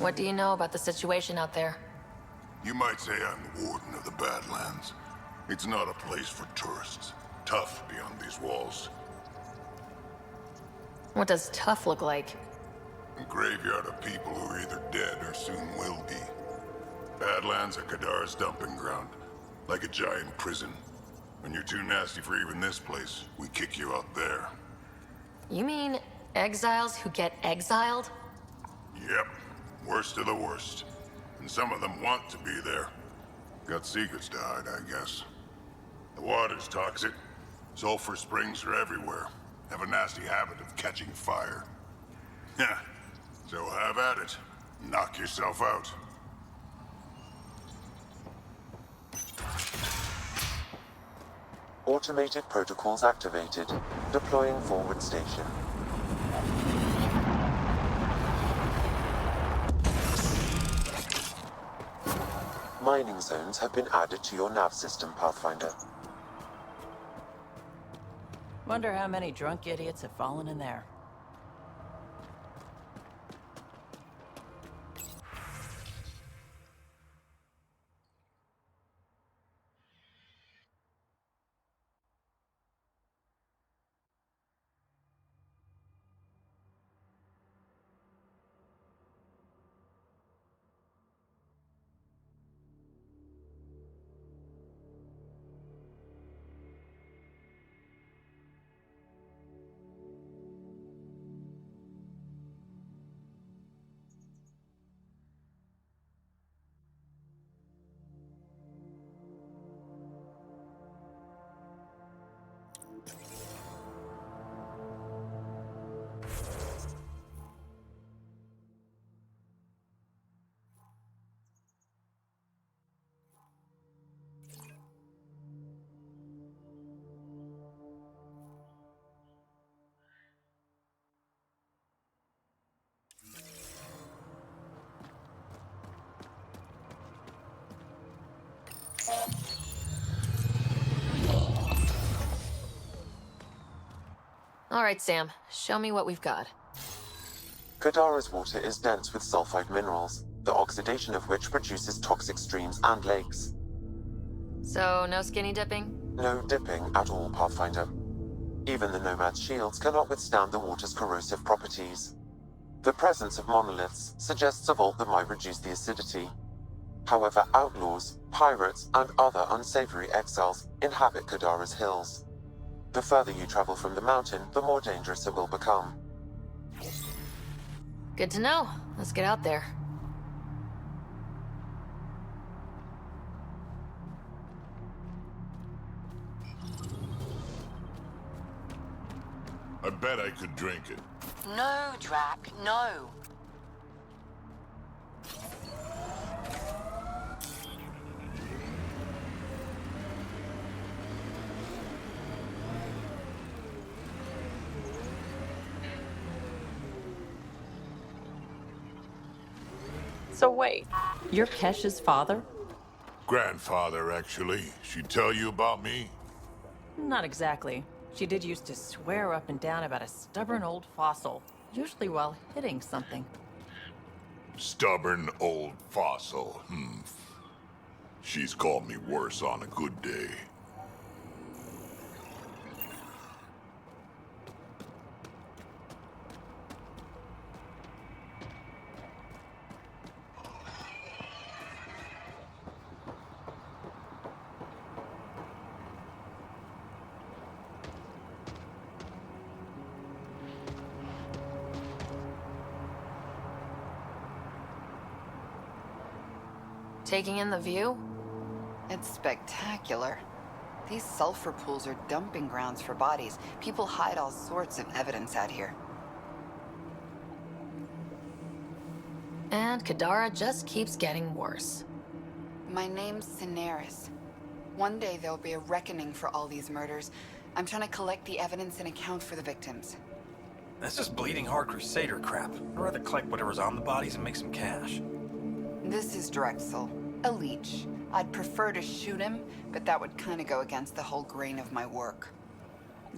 What do you know about the situation out there? You might say I'm the warden of the Badlands. It's not a place for tourists. Tough beyond these walls. What does tough look like? A graveyard of people who are either dead or soon will be. Badlands are Kadara's dumping ground. Like a giant prison. When you're too nasty for even this place, we kick you out there. You mean exiles who get exiled? Yep. Worst of the worst. And some of them want to be there. Got secrets to hide, I guess. The water's toxic. Sulfur springs are everywhere. Have a nasty habit of catching fire. Heh. So have at it. Knock yourself out. Automated protocols activated. Deploying forward station. Mining zones have been added to your nav system, Pathfinder. Wonder how many drunk idiots have fallen in there. All right, Sam. Show me what we've got. Kadara's water is dense with sulfide minerals, the oxidation of which produces toxic streams and lakes. So, no skinny dipping? No dipping at all, Pathfinder. Even the Nomad's shields cannot withstand the water's corrosive properties. The presence of monoliths suggests a vault that might reduce the acidity. However, outlaws, pirates, and other unsavory exiles inhabit Kadara's hills. The further you travel from the mountain, the more dangerous it will become. Good to know. Let's get out there. I bet I could drink it. No, Drac, no. So wait, you're Kesh's father? Grandfather, actually. She tell you about me? Not exactly. She did used to swear up and down about a stubborn old fossil, usually while hitting something. Stubborn old fossil, She's called me worse on a good day. Taking in the view? It's spectacular. These sulfur pools are dumping grounds for bodies. People hide all sorts of evidence out here. And Kadara just keeps getting worse. My name's Cineris. One day there'll be a reckoning for all these murders. I'm trying to collect the evidence and account for the victims. That's just bleeding heart crusader crap. I'd rather collect whatever's on the bodies and make some cash. This is Drexel, a leech. I'd prefer to shoot him, but that would kind of go against the whole grain of my work.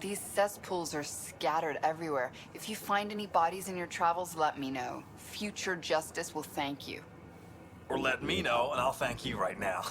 These cesspools are scattered everywhere. If you find any bodies in your travels, let me know. Future justice will thank you. Or let me know, and I'll thank you right now.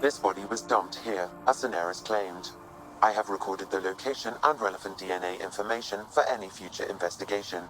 This body was dumped here, as Cineris claimed. I have recorded the location and relevant DNA information for any future investigation.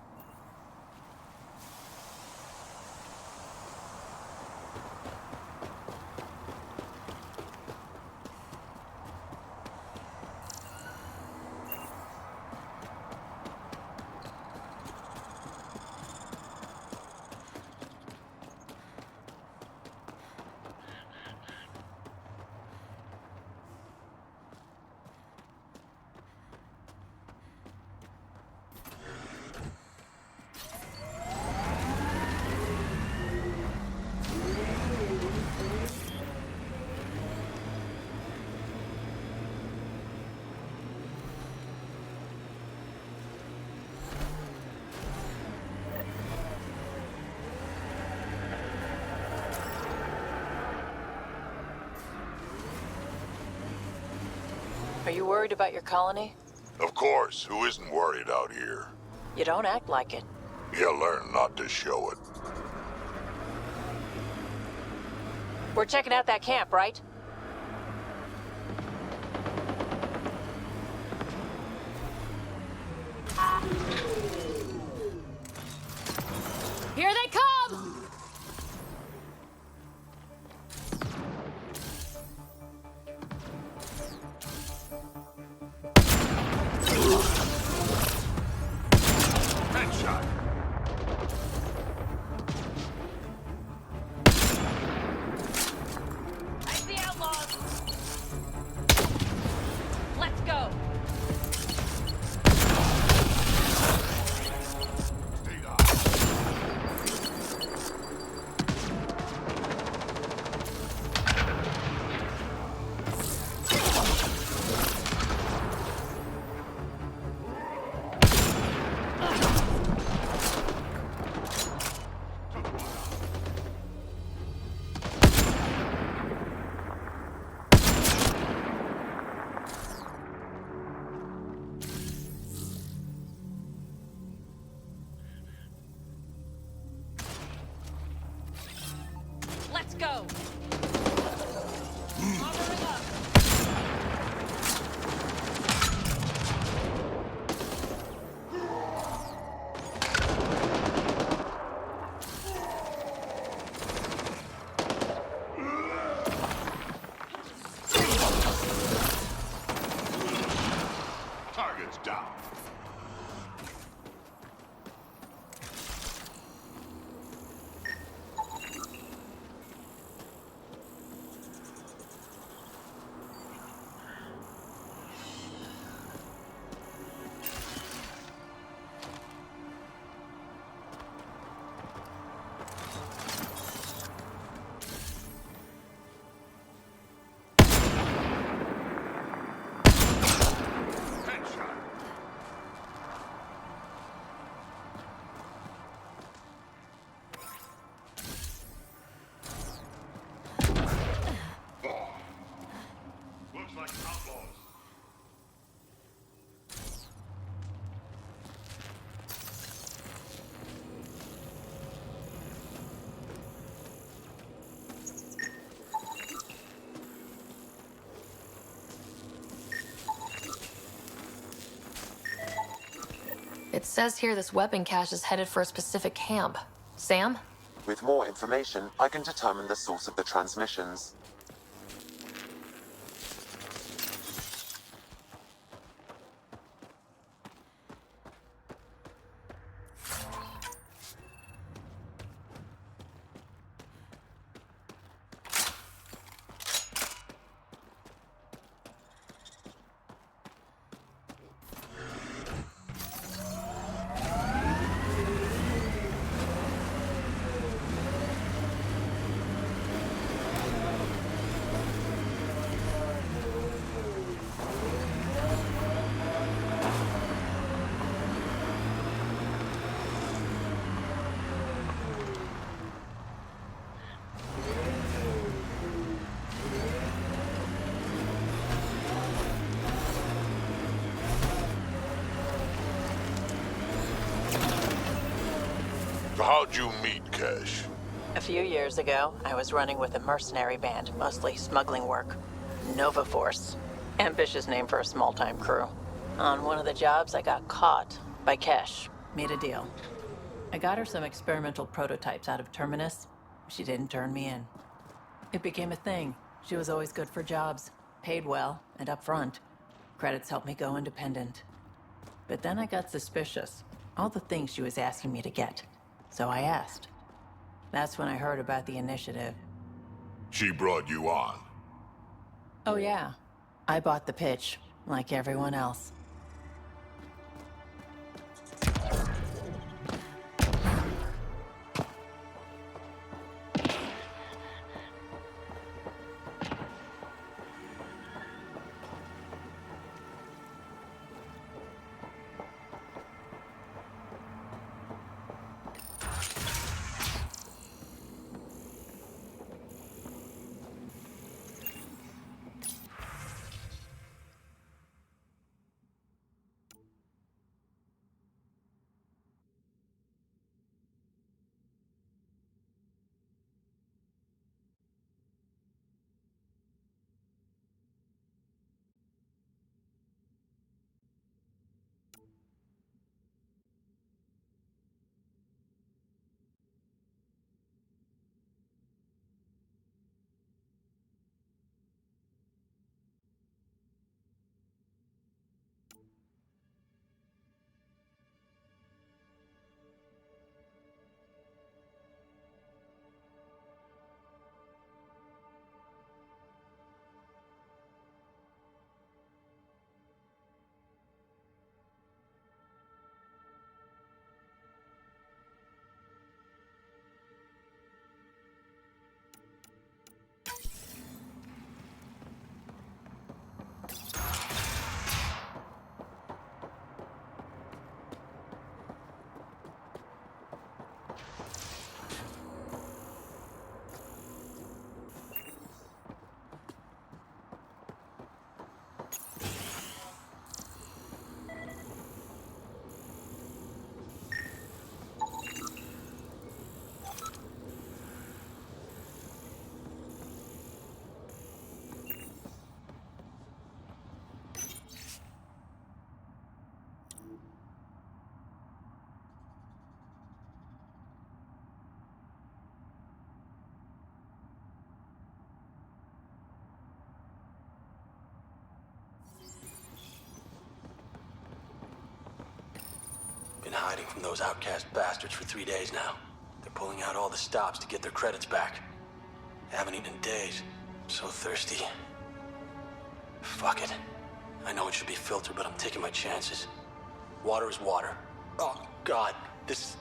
Are you worried about your colony? Of course, who isn't worried out here? You don't act like it. You learn not to show it. We're checking out that camp, right? Here they come! Headshot. I see outlaws! Let's go! Let's go! Armoring up! Target's down. Looks like outlaws. It says here this weapon cache is headed for a specific camp. Sam? With more information, I can determine the source of the transmissions. How'd you meet Cash? A few years ago, I was running with a mercenary band, mostly smuggling work. Nova Force. Ambitious name for a small-time crew. On one of the jobs, I got caught by Kesh. Made a deal. I got her some experimental prototypes out of Terminus. She didn't turn me in. It became a thing. She was always good for jobs, paid well, and upfront. Credits helped me go independent. But then I got suspicious. All the things she was asking me to get. So I asked. That's when I heard about the initiative. She brought you on. Oh yeah. I bought the pitch, like everyone else. hiding from those outcast bastards for 3 days now. They're pulling out all the stops to get their credits back. Haven't eaten in days. So thirsty. Fuck it. I know it should be filtered, but I'm taking my chances. Water is water. Oh, God. This...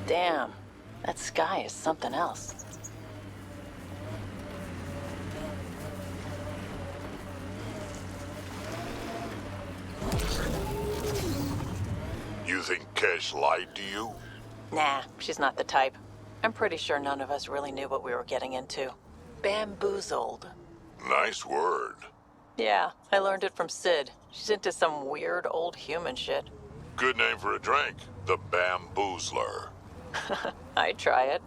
Damn, that sky is something else. You think Kesh lied to you? Nah, she's not the type. I'm pretty sure none of us really knew what we were getting into. Bamboozled. Nice word. Yeah, I learned it from Sid. She's into some weird old human shit. Good name for a drink. The Bamboozler. I'd try it.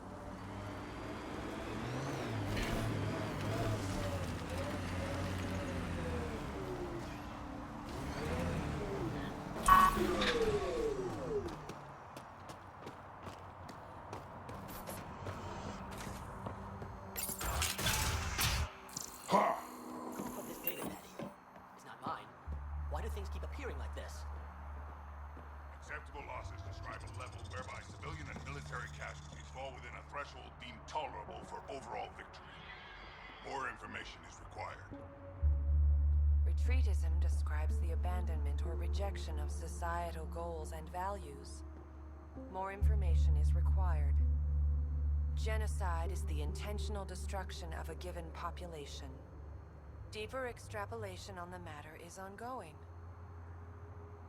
Put this data pad here. It's not mine. Why do things keep appearing like this? Acceptable losses describe a level whereby civilian and military casualties fall within a threshold deemed tolerable for overall victory. More information is required. Retreatism describes the abandonment or rejection of societal goals and values. More information is required. Genocide is the intentional destruction of a given population. Deeper extrapolation on the matter is ongoing.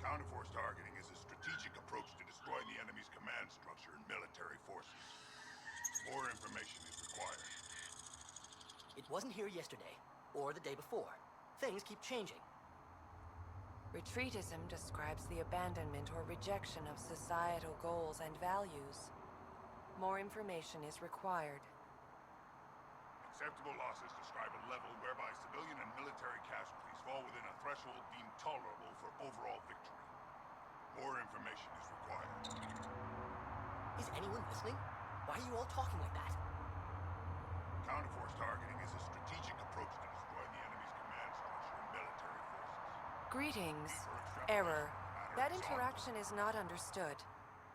Counterforce targeting is a strategic approach to destroying the enemy's command structure and military forces. More information is required. It wasn't here yesterday, or the day before. Things keep changing. Retreatism describes the abandonment or rejection of societal goals and values. More information is required. Acceptable losses describe a level whereby civilian and military casualties fall within a threshold deemed tolerable for overall victory. More information is required. Is anyone listening? Why are you all talking like that? Counterforce targeting is a strategic approach to destroying the enemy's command structure and military forces. Greetings. Error. That interaction is not understood.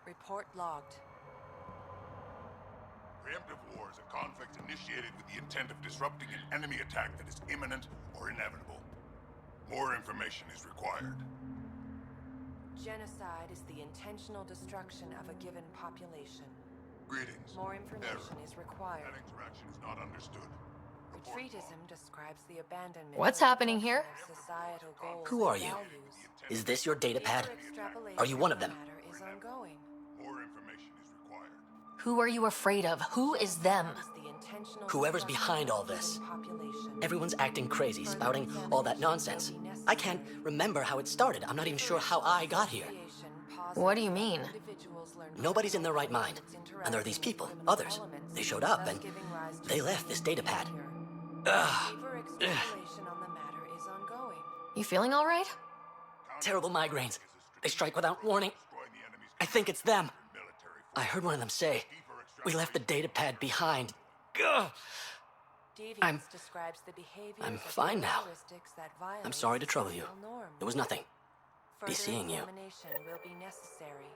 Report logged. Preemptive war is a conflict initiated with the intent of disrupting an enemy attack that is imminent or inevitable. More information is required. Genocide is the intentional destruction of a given population. Greetings. More information is required. That interaction is not understood. Retreatism describes the abandonment. What's happening here? of societal goals Who are and you? values. Is this your data pad? Extrapolation Are you one of them? the matter is ongoing. More information is required. Who are you afraid of? Who is them? The intentional Whoever's behind all this. Everyone's acting crazy, spouting all that nonsense. I can't remember how it started. I'm not even sure how I got here. What do you mean? Nobody's in their right mind. And there are these people, others. They showed up and they left this data pad. Ugh. You feeling all right? Terrible migraines. They strike without warning. I think it's them. I heard one of them say, "We left the data pad behind." Ugh. I'm fine now. I'm sorry to trouble you. It was nothing. Be seeing you. Will be necessary.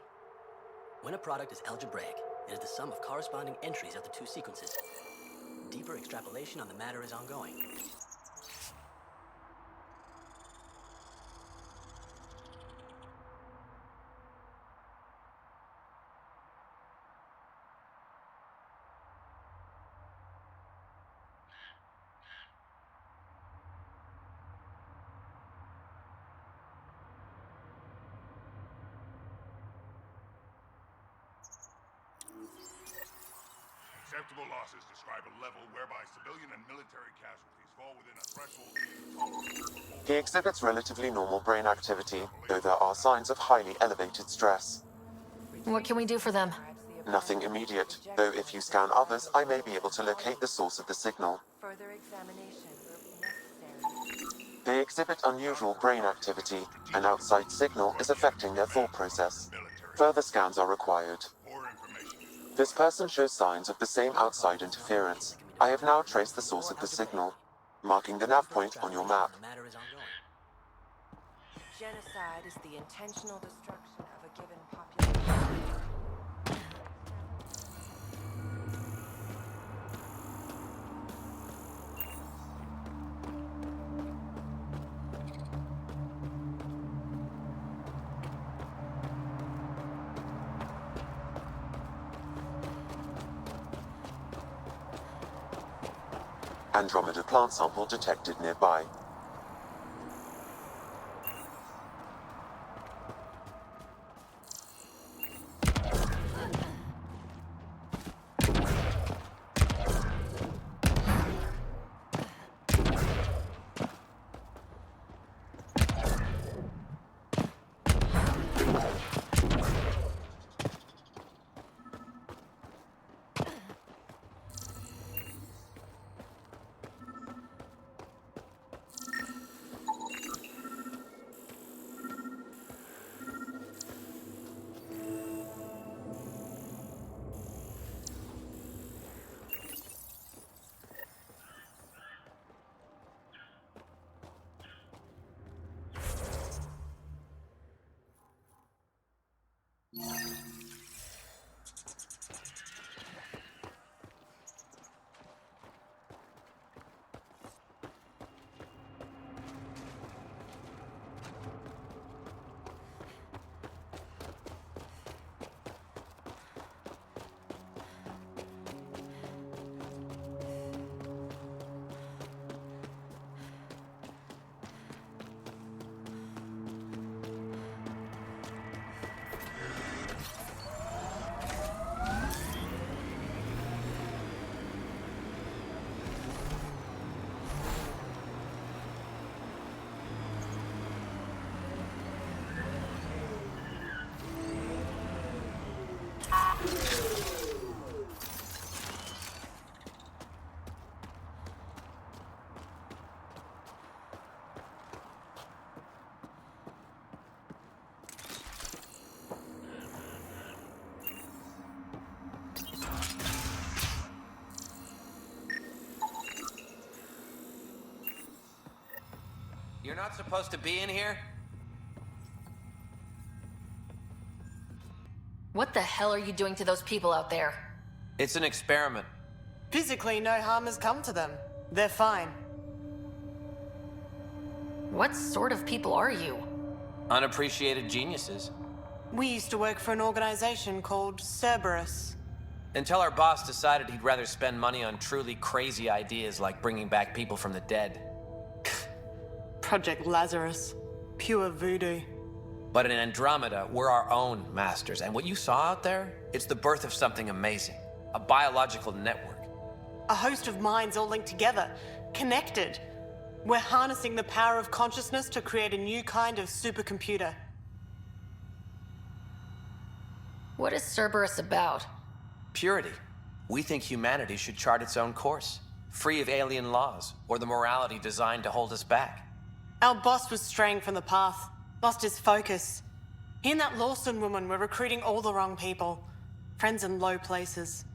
When a product is algebraic, it is the sum of corresponding entries of the two sequences. Deeper extrapolation on the matter is ongoing. Acceptable losses describe a level whereby civilian and military casualties fall within a threshold. He exhibits relatively normal brain activity, though there are signs of highly elevated stress. What can we do for them? Nothing immediate, though if you scan others, I may be able to locate the source of the signal. Further examination will be necessary. They exhibit unusual brain activity. An outside signal is affecting their thought process. Further scans are required. This person shows signs of the same outside interference. I have now traced the source of the signal, marking the nav point on your map. Genocide is the intentional destruction of a given population. Andromeda plant sample detected nearby. You're not supposed to be in here? What the hell are you doing to those people out there? It's an experiment. Physically, no harm has come to them. They're fine. What sort of people are you? Unappreciated geniuses. We used to work for an organization called Cerberus. Until our boss decided he'd rather spend money on truly crazy ideas like bringing back people from the dead. Project Lazarus. Pure voodoo. But in Andromeda, we're our own masters, and what you saw out there, it's the birth of something amazing. A biological network. A host of minds all linked together, connected. We're harnessing the power of consciousness to create a new kind of supercomputer. What is Cerberus about? Purity. We think humanity should chart its own course, free of alien laws or the morality designed to hold us back. Our boss was straying from the path, lost his focus. He and that Lawson woman were recruiting all the wrong people. Friends in low places.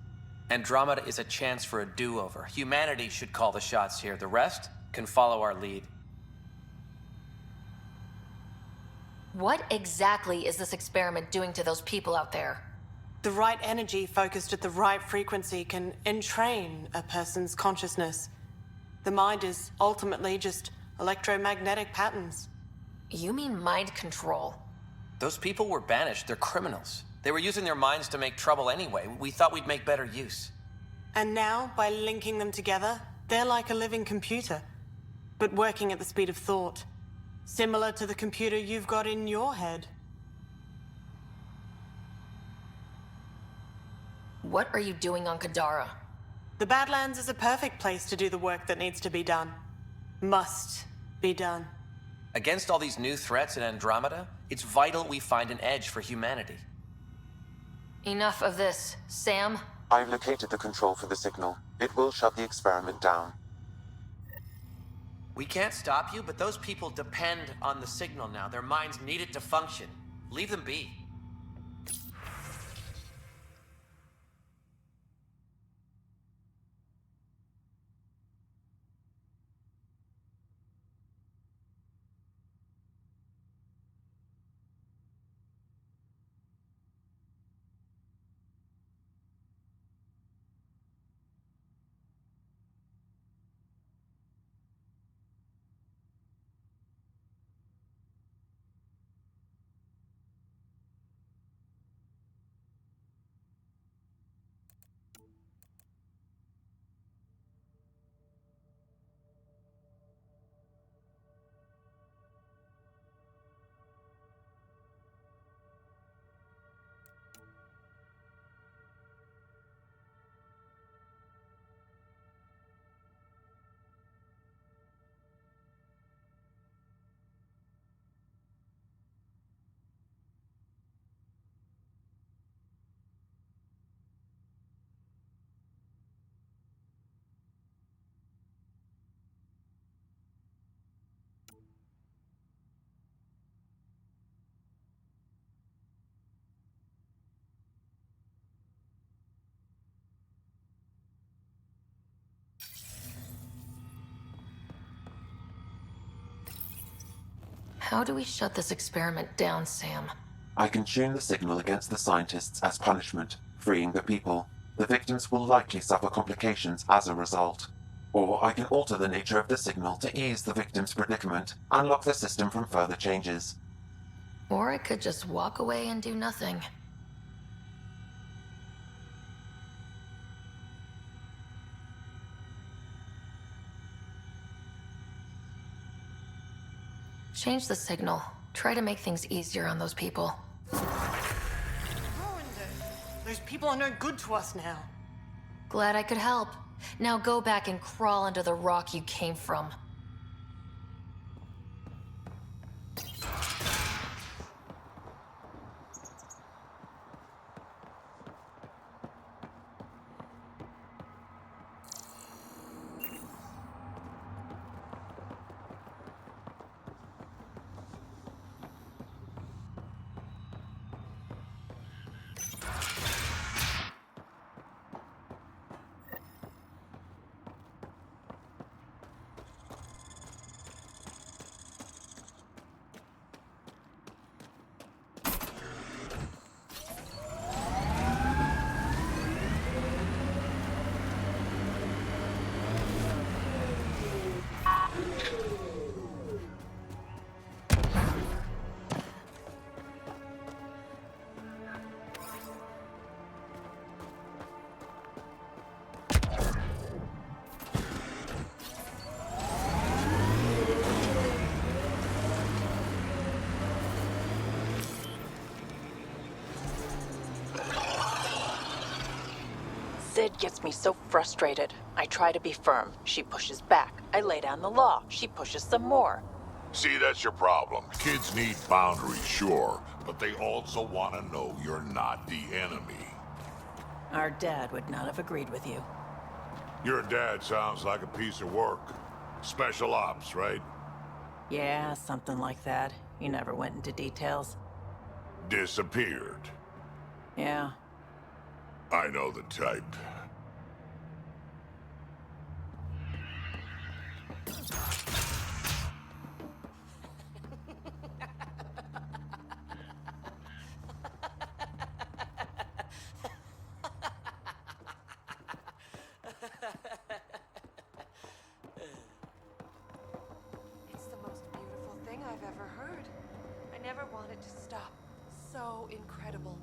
Andromeda is a chance for a do-over. Humanity should call the shots here. The rest can follow our lead. What exactly is this experiment doing to those people out there? The right energy focused at the right frequency can entrain a person's consciousness. The mind is ultimately just electromagnetic patterns. You mean mind control? Those people were banished. They're criminals. They were using their minds to make trouble anyway. We thought we'd make better use. And now, by linking them together, they're like a living computer, but working at the speed of thought. Similar to the computer you've got in your head. What are you doing on Kadara? The Badlands is a perfect place to do the work that needs to be done. Must be done. Against all these new threats in Andromeda, it's vital we find an edge for humanity. Enough of this. Sam? I've located the control for the signal. It will shut the experiment down. We can't stop you, but those people depend on the signal now. Their minds need it to function. Leave them be. How do we shut this experiment down, Sam? I can tune the signal against the scientists as punishment, freeing the people. The victims will likely suffer complications as a result. Or I can alter the nature of the signal to ease the victim's predicament, unlock the system from further changes. Or I could just walk away and do nothing. Change the signal. Try to make things easier on those people. Those people are no good to us now. Glad I could help. Now go back and crawl under the rock you came from. Sid gets me so frustrated. I try to be firm. She pushes back. I lay down the law. She pushes some more. See, that's your problem. Kids need boundaries, sure, but they also want to know you're not the enemy. Our dad would not have agreed with you. Your dad sounds like a piece of work. Special ops, right? Yeah, something like that. He never went into details. Disappeared. Yeah. I know the type. It's the most beautiful thing I've ever heard. I never wanted to stop. So incredible.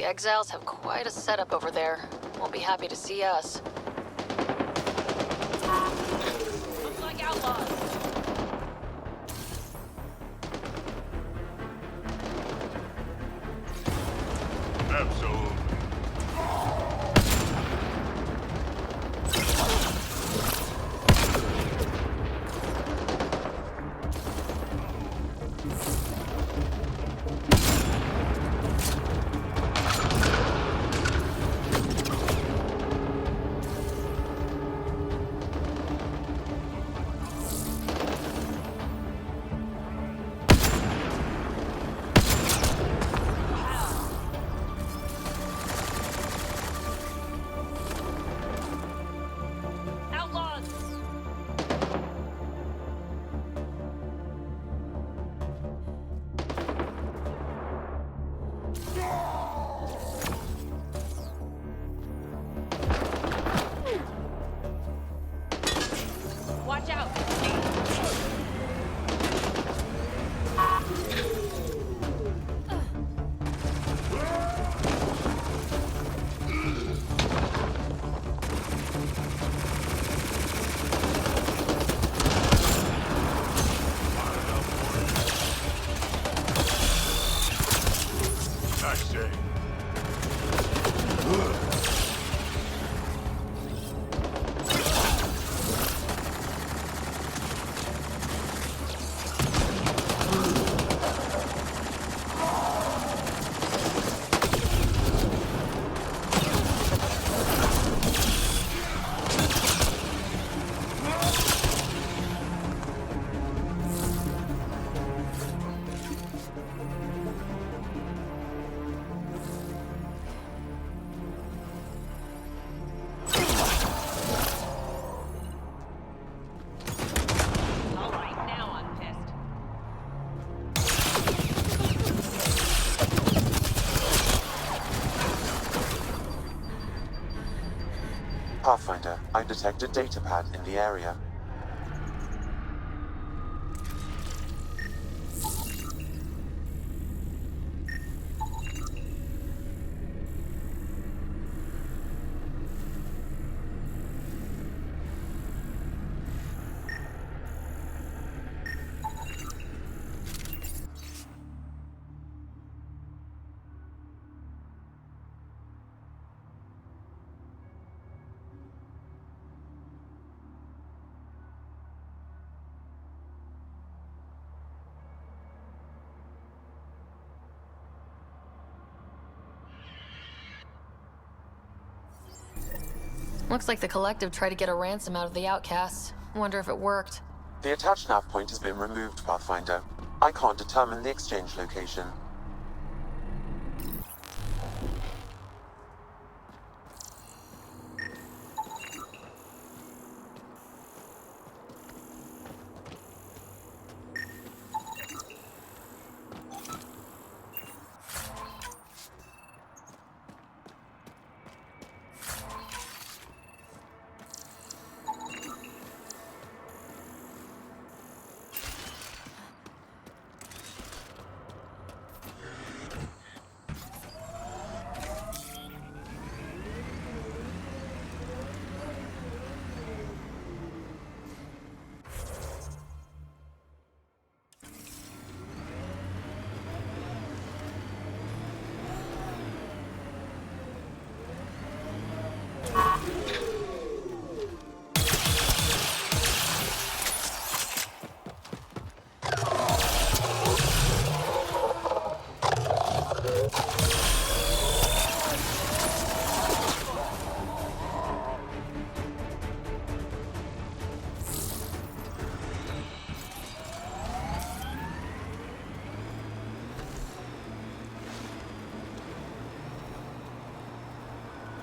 The exiles have quite a setup over there. Won't be happy to see us. Looks like outlaws. Absolutely. Outlaws! Watch out! Nice day. Alright, now I'm pissed. Pathfinder, I detect a data pad in the area. Looks like the Collective tried to get a ransom out of the outcasts. Wonder if it worked. The attached nav point has been removed, Pathfinder. I can't determine the exchange location.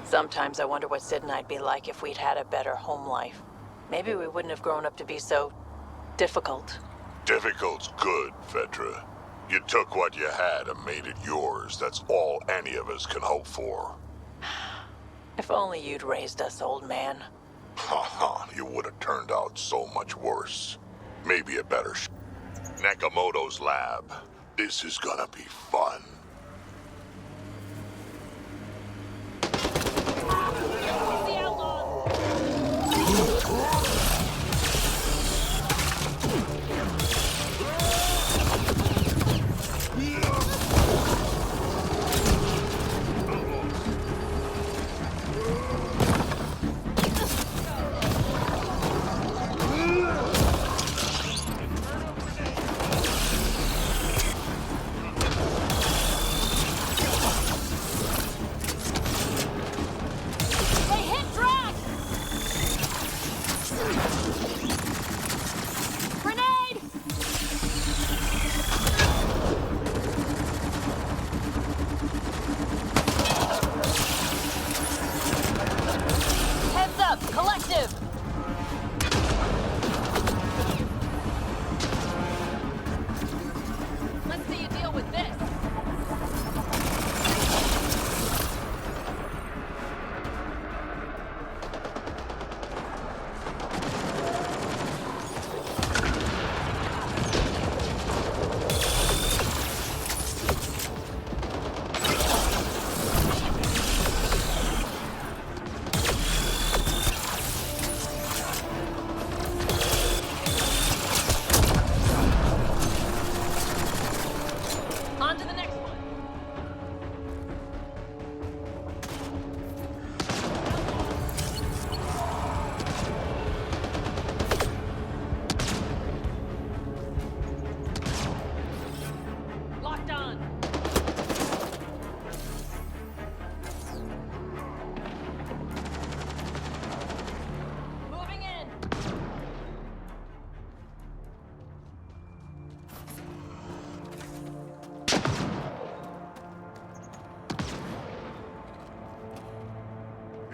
Sometimes I wonder what Sid and I'd be like if we'd had a better home life. Maybe we wouldn't have grown up to be so difficult. Difficult's good, Vedra. You took what you had and made it yours. That's all any of us can hope for. If only you'd raised us, old man. Haha, you would have turned out so much worse. Maybe a better Nakamoto's lab. This is gonna be fun.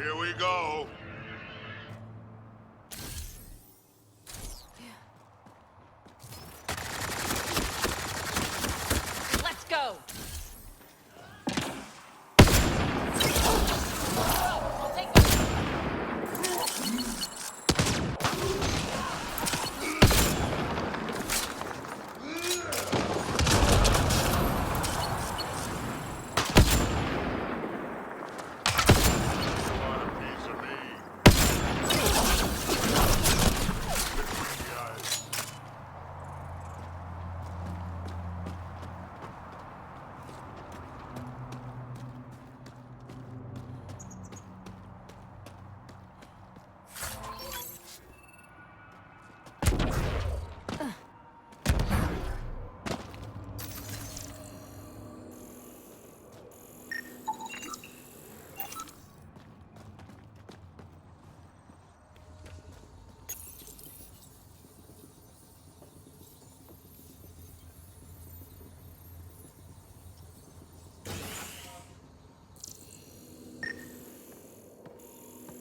Here we go. Let's go!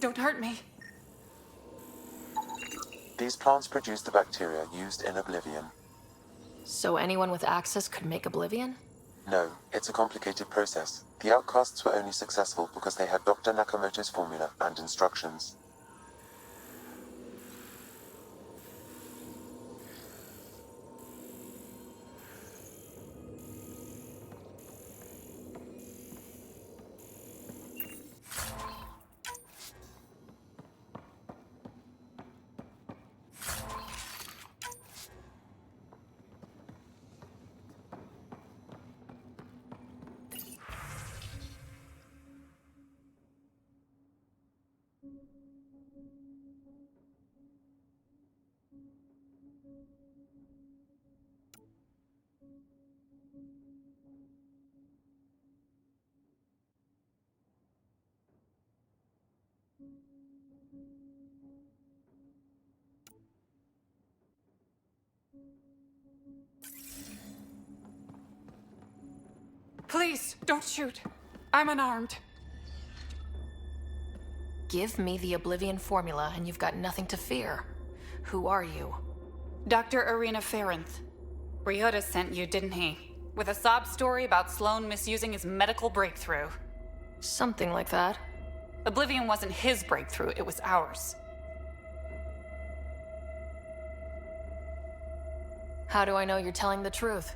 Don't hurt me. These plants produce the bacteria used in Oblivion. So anyone with access could make Oblivion? No, it's a complicated process. The outcasts were only successful because they had Dr. Nakamoto's formula and instructions. Please, don't shoot. I'm unarmed. Give me the Oblivion formula and you've got nothing to fear. Who are you? Dr. Irina Ferenth. Ryota sent you, didn't he? With a sob story about Sloan misusing his medical breakthrough. Something like that. Oblivion wasn't his breakthrough, it was ours. How do I know you're telling the truth?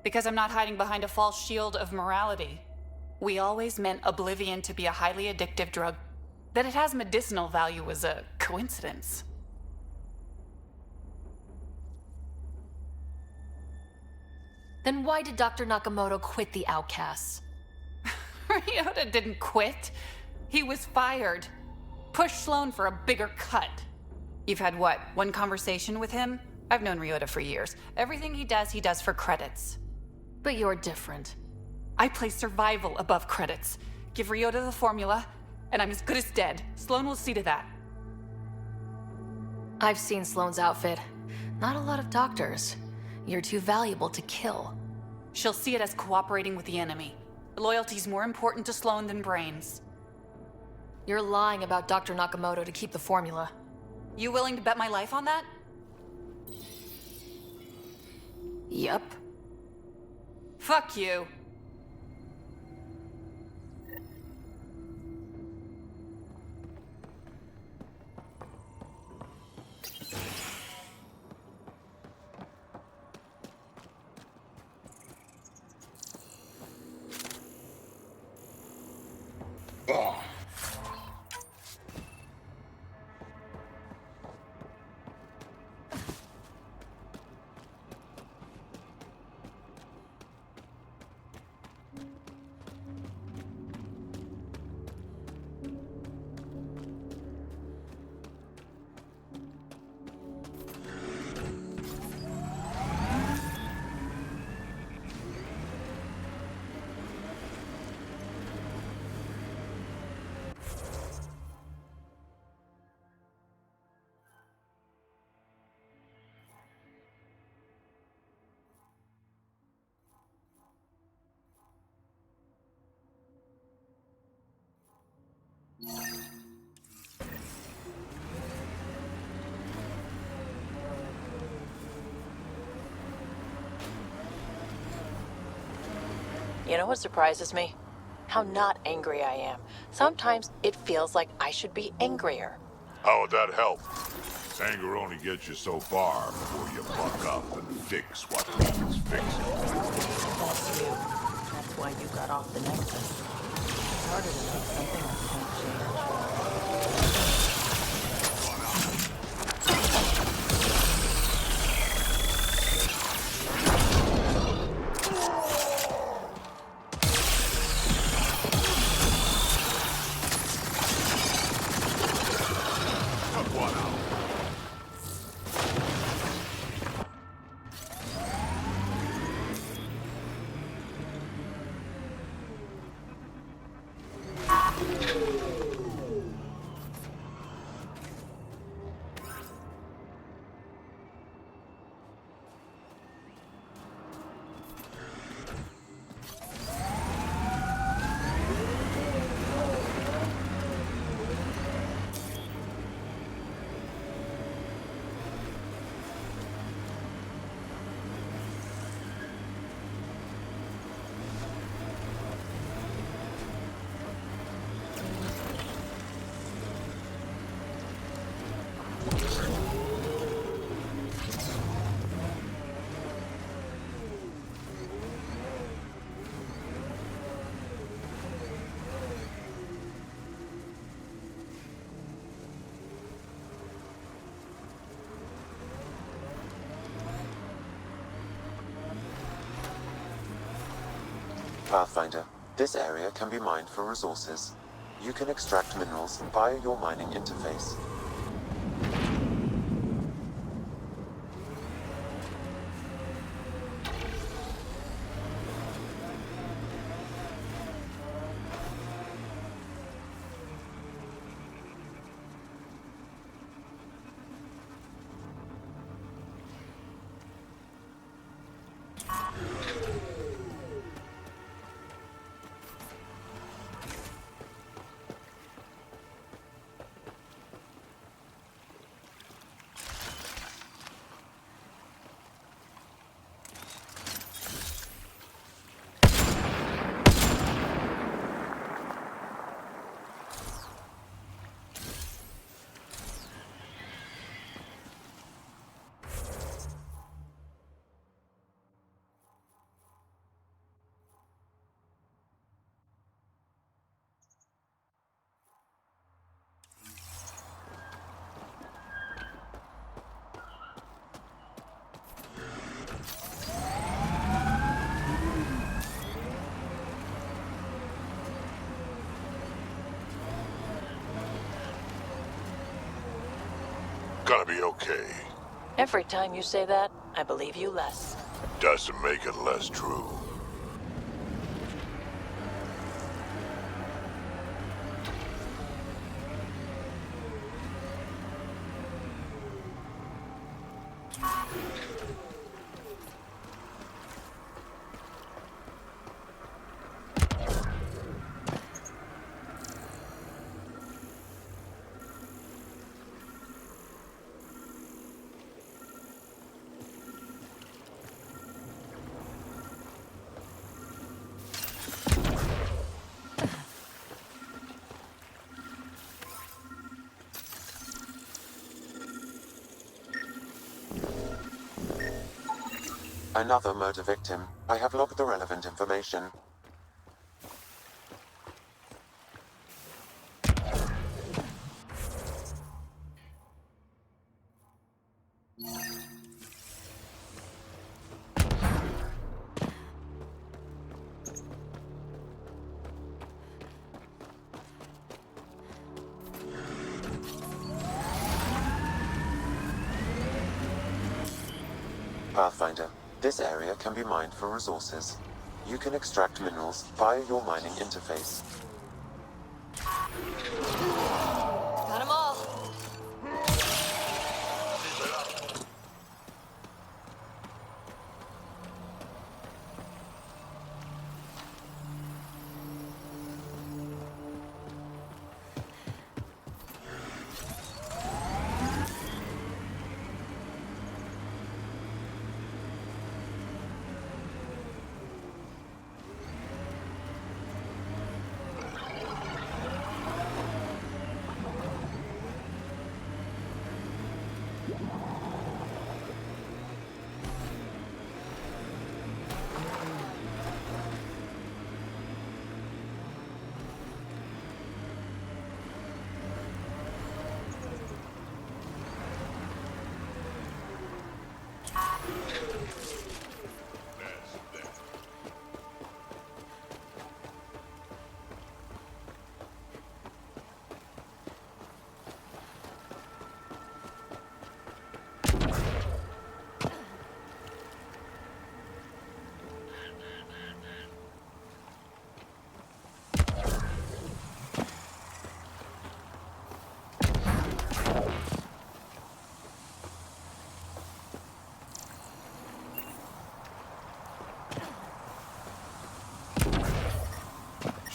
Because I'm not hiding behind a false shield of morality. We always meant Oblivion to be a highly addictive drug. That it has medicinal value was a coincidence. Then why did Dr. Nakamoto quit the Outcasts? Ryota didn't quit. He was fired. Pushed Sloan for a bigger cut. You've had what, one conversation with him? I've known Ryota for years. Everything he does for credits. But you're different. I place survival above credits. Give Ryota the formula, and I'm as good as dead. Sloan will see to that. I've seen Sloan's outfit. Not a lot of doctors. You're too valuable to kill. She'll see it as cooperating with the enemy. Loyalty's more important to Sloan than brains. You're lying about Dr. Nakamoto to keep the formula. You willing to bet my life on that? Yep. Fuck you. You know what surprises me? How not angry I am. Sometimes it feels like I should be angrier. How would that help? Anger only gets you so far before you buck up and fix what needs fixing. That's you. That's why you got off the Nexus. It's harder to make something that can't change. Pathfinder, this area can be mined for resources. You can extract minerals via your mining interface. Gonna be okay. Every time you say that, I believe you less. Doesn't make it less true. Another murder victim. I have logged the relevant information. Pathfinder, this area can be mined for resources. You can extract minerals via your mining interface. Got 'em all.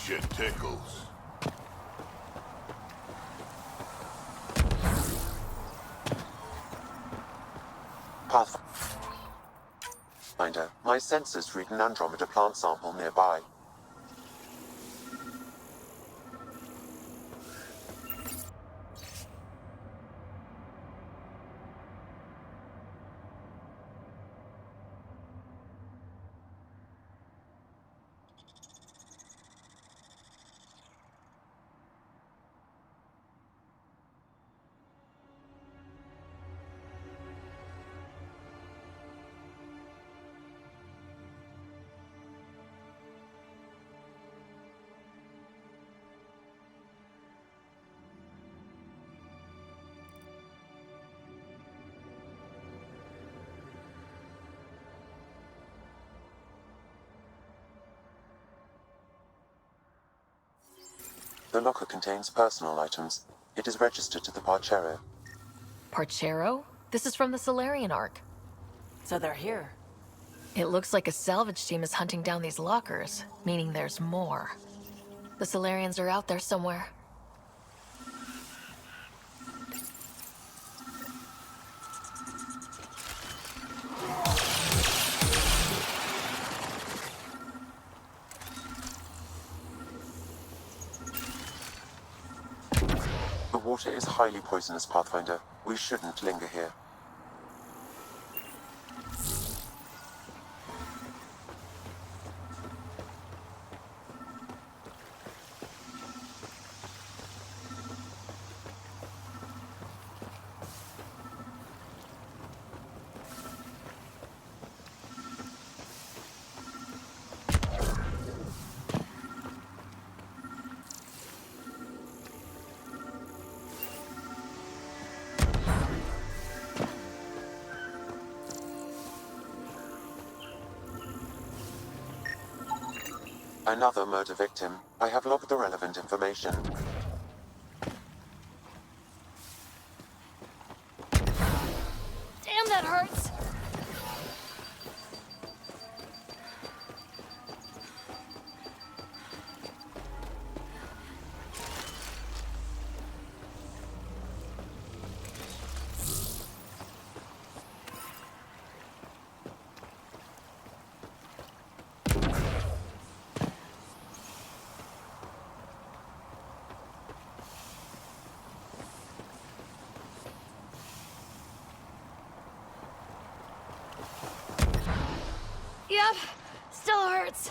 shit tickles. Pathfinder, my sensors read an Andromeda plant sample nearby. The locker contains personal items. It is registered to the Parchero. Parchero? This is from the Solarian Ark. So they're here. It looks like a salvage team is hunting down these lockers, meaning there's more. The Solarians are out there somewhere. The water is highly poisonous, Pathfinder. We shouldn't linger here. Another murder victim. I have logged the relevant information. Damn, that hurts! Yep, still hurts.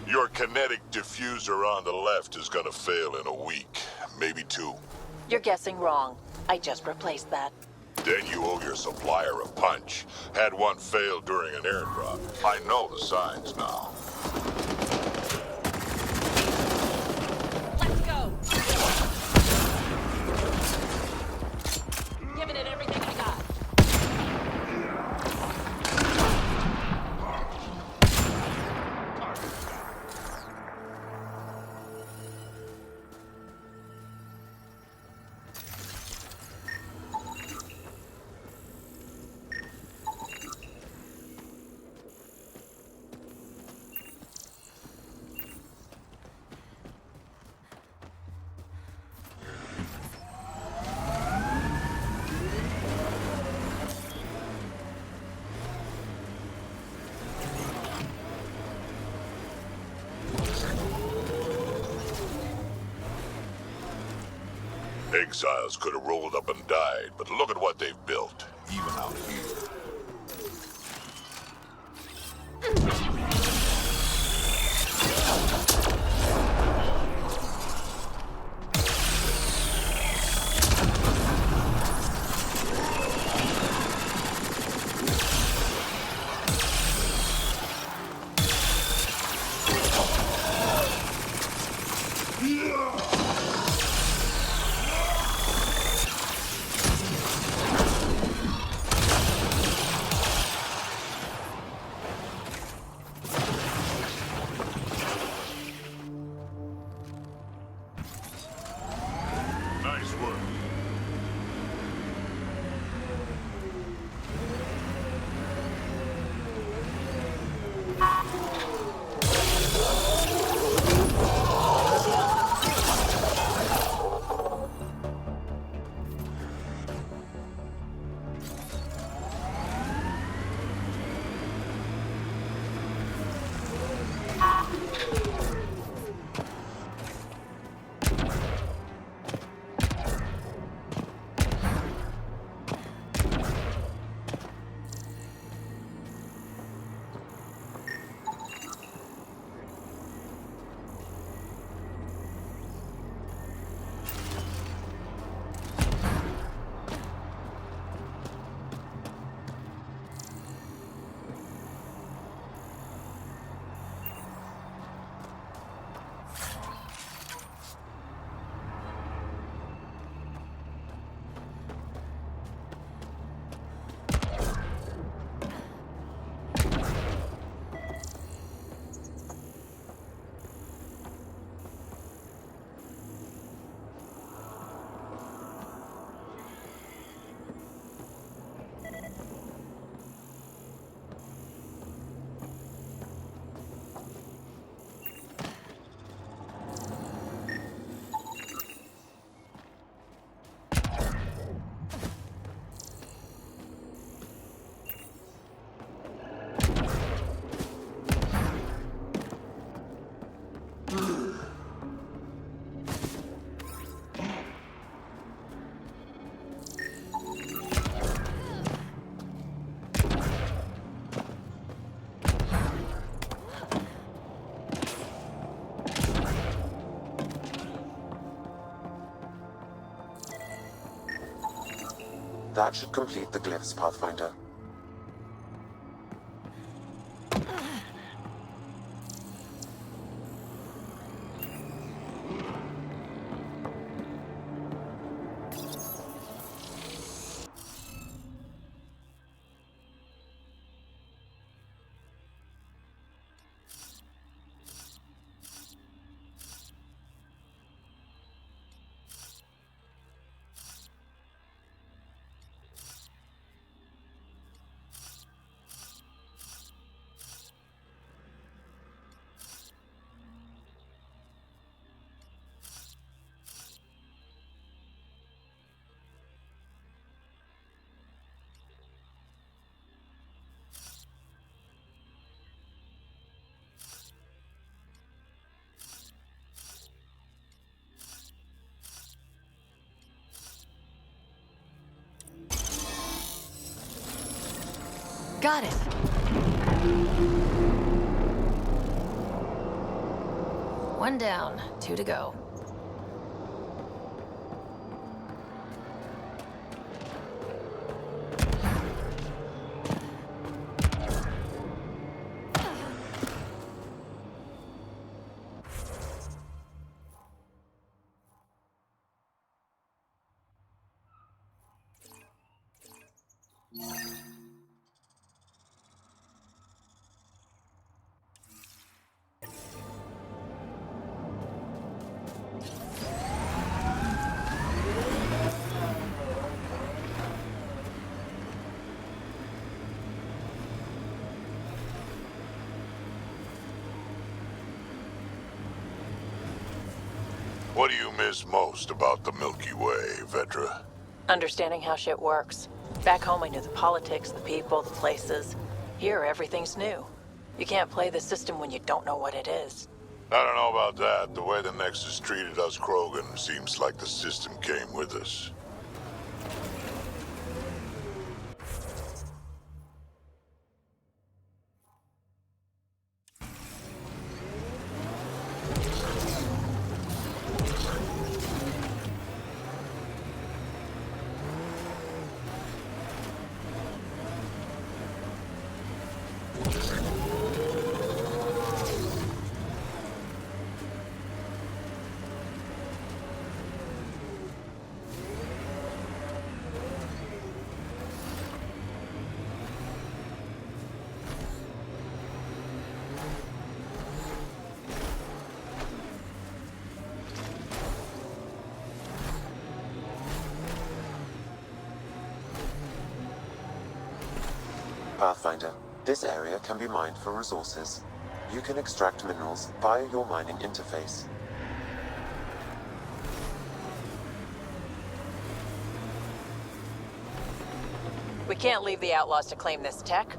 Your kinetic diffuser on the left is gonna fail in a week, maybe 2. You're guessing wrong. I just replaced that. Then you owe your supplier a punch. Had one fail during an airdrop. I know the signs now. Let's go! Giving it everything I got. Exiles could have rolled up and died, but look at what they've built, even out here. That should complete the glyphs, Pathfinder. Got it. One down, 2 to go. What do you miss most about the Milky Way, Vedra? Understanding how shit works. Back home I knew the politics, the people, the places. Here, everything's new. You can't play the system when you don't know what it is. I don't know about that. The way the Nexus treated us Krogan seems like the system came with us. Pathfinder, this area can be mined for resources. You can extract minerals via your mining interface. We can't leave the outlaws to claim this tech.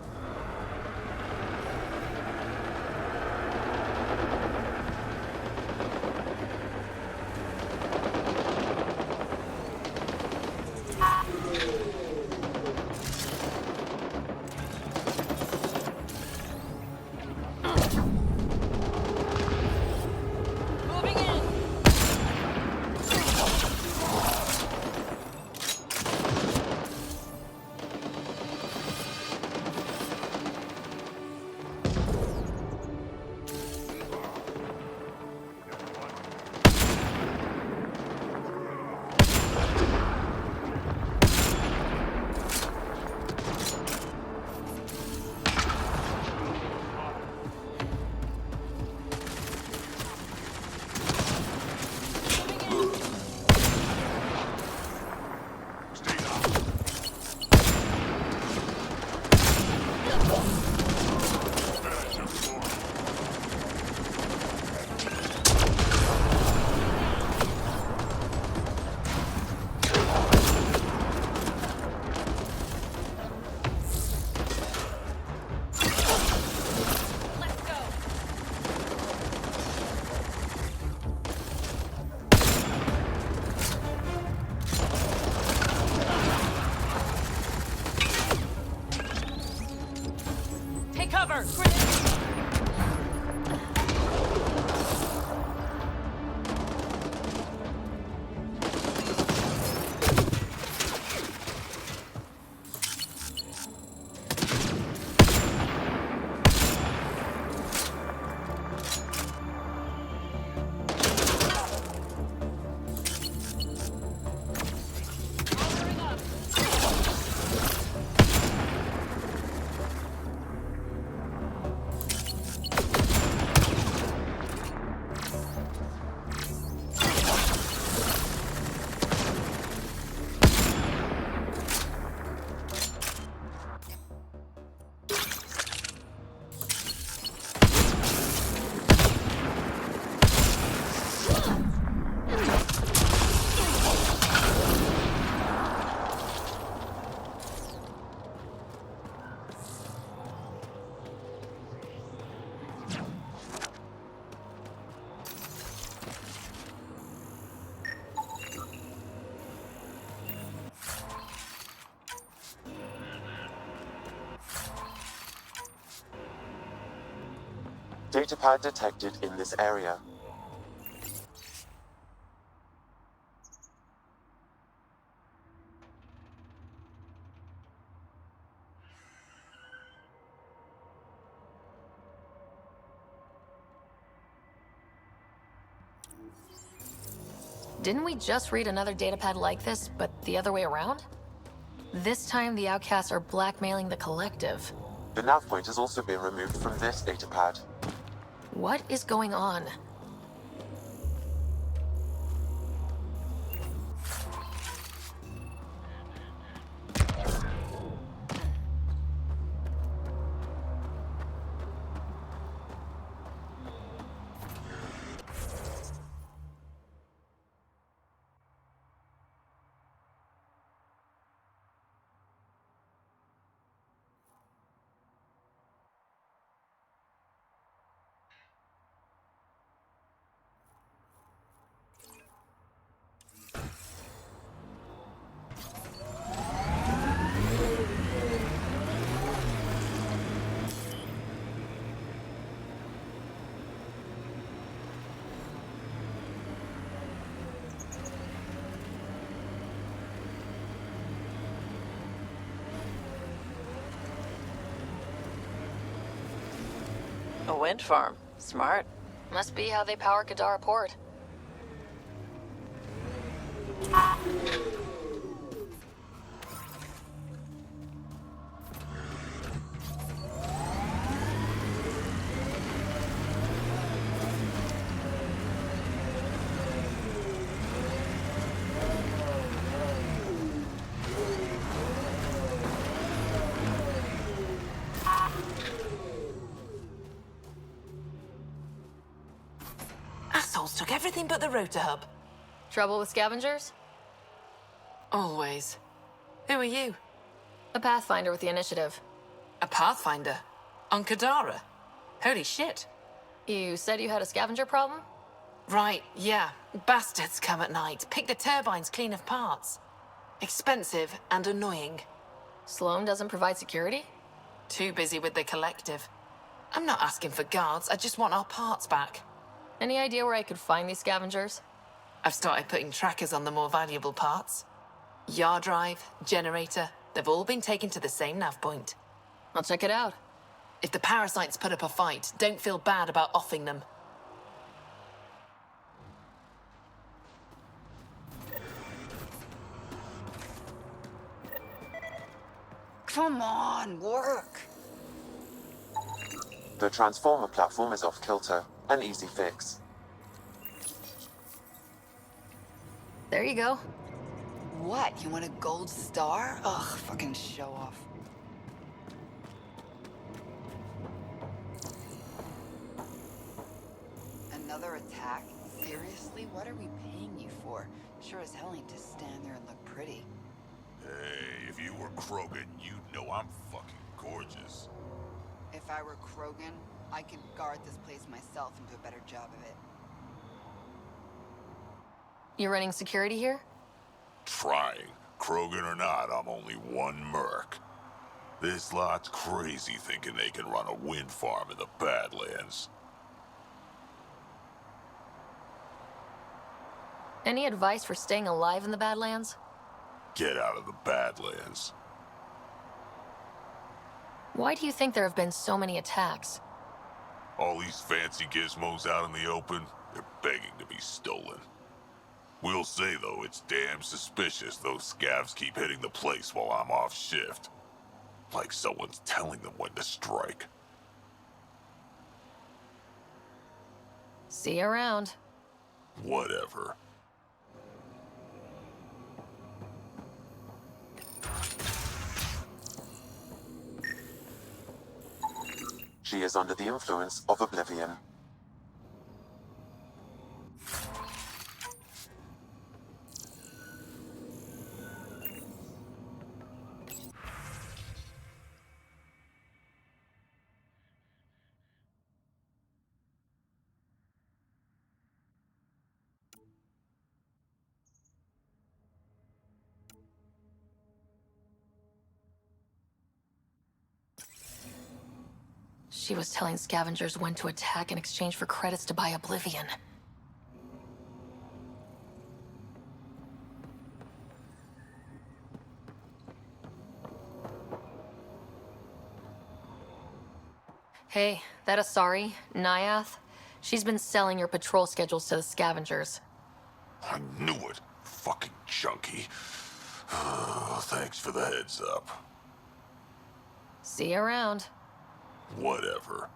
Datapad detected in this area. Didn't we just read another datapad like this, but the other way around? This time, the outcasts are blackmailing the collective. The nav point has also been removed from this datapad. What is going on? A wind farm. Smart. Must be how they power Kadara Port. Assholes took everything but the rotor hub. Trouble with scavengers? Always. Who are you? A Pathfinder with the initiative. A Pathfinder? On Kadara? Holy shit. You said you had a scavenger problem? Right, yeah. Bastards come at night, pick the turbines clean of parts. Expensive and annoying. Sloan doesn't provide security? Too busy with the collective. I'm not asking for guards, I just want our parts back. Any idea where I could find these scavengers? I've started putting trackers on the more valuable parts. Yard drive, generator, they've all been taken to the same nav point. I'll check it out. If the parasites put up a fight, don't feel bad about offing them. Come on, work. The transformer platform is off kilter. An easy fix. There you go. What? You want a gold star? Ugh, fucking show off. Another attack? Seriously? What are we paying you for? Sure as hell ain't to stand there and look pretty. Hey, if you were Krogan, you'd know I'm fucking gorgeous. If I were Krogan, I could guard this place myself and do a better job of it. You're running security here? Trying. Krogan or not, I'm only one merc. This lot's crazy thinking they can run a wind farm in the Badlands. Any advice for staying alive in the Badlands? Get out of the Badlands. Why do you think there have been so many attacks? All these fancy gizmos out in the open, they're begging to be stolen. We'll say, though, it's damn suspicious those scavs keep hitting the place while I'm off shift. Like someone's telling them when to strike. See you around. Whatever. She is under the influence of oblivion. She was telling scavengers when to attack in exchange for credits to buy Oblivion. Hey, that Asari, Nyath, she's been selling your patrol schedules to the scavengers. I knew it. Fucking junkie. Thanks for the heads up. See you around. Whatever.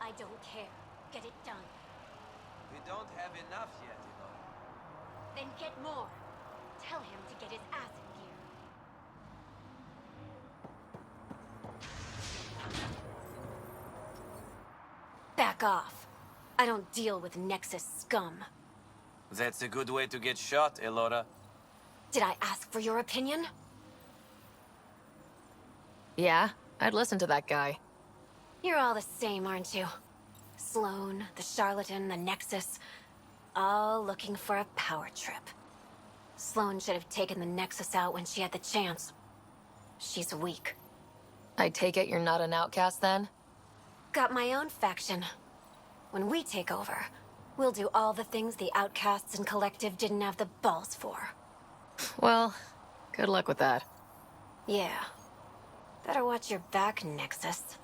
I don't care. Get it done. We don't have enough yet, Then get more. Tell him to get his ass in gear. Back off. I don't deal with Nexus scum. That's a good way to get shot, Elora. Did I ask for your opinion? Yeah, I'd listen to that guy. You're all the same, aren't you? Sloan, the charlatan, the Nexus, all looking for a power trip. Sloan should have taken the Nexus out when she had the chance. She's weak. I take it you're not an outcast then? Got my own faction. When we take over, we'll do all the things the outcasts and collective didn't have the balls for. Well, good luck with that. Yeah. Better watch your back, Nexus.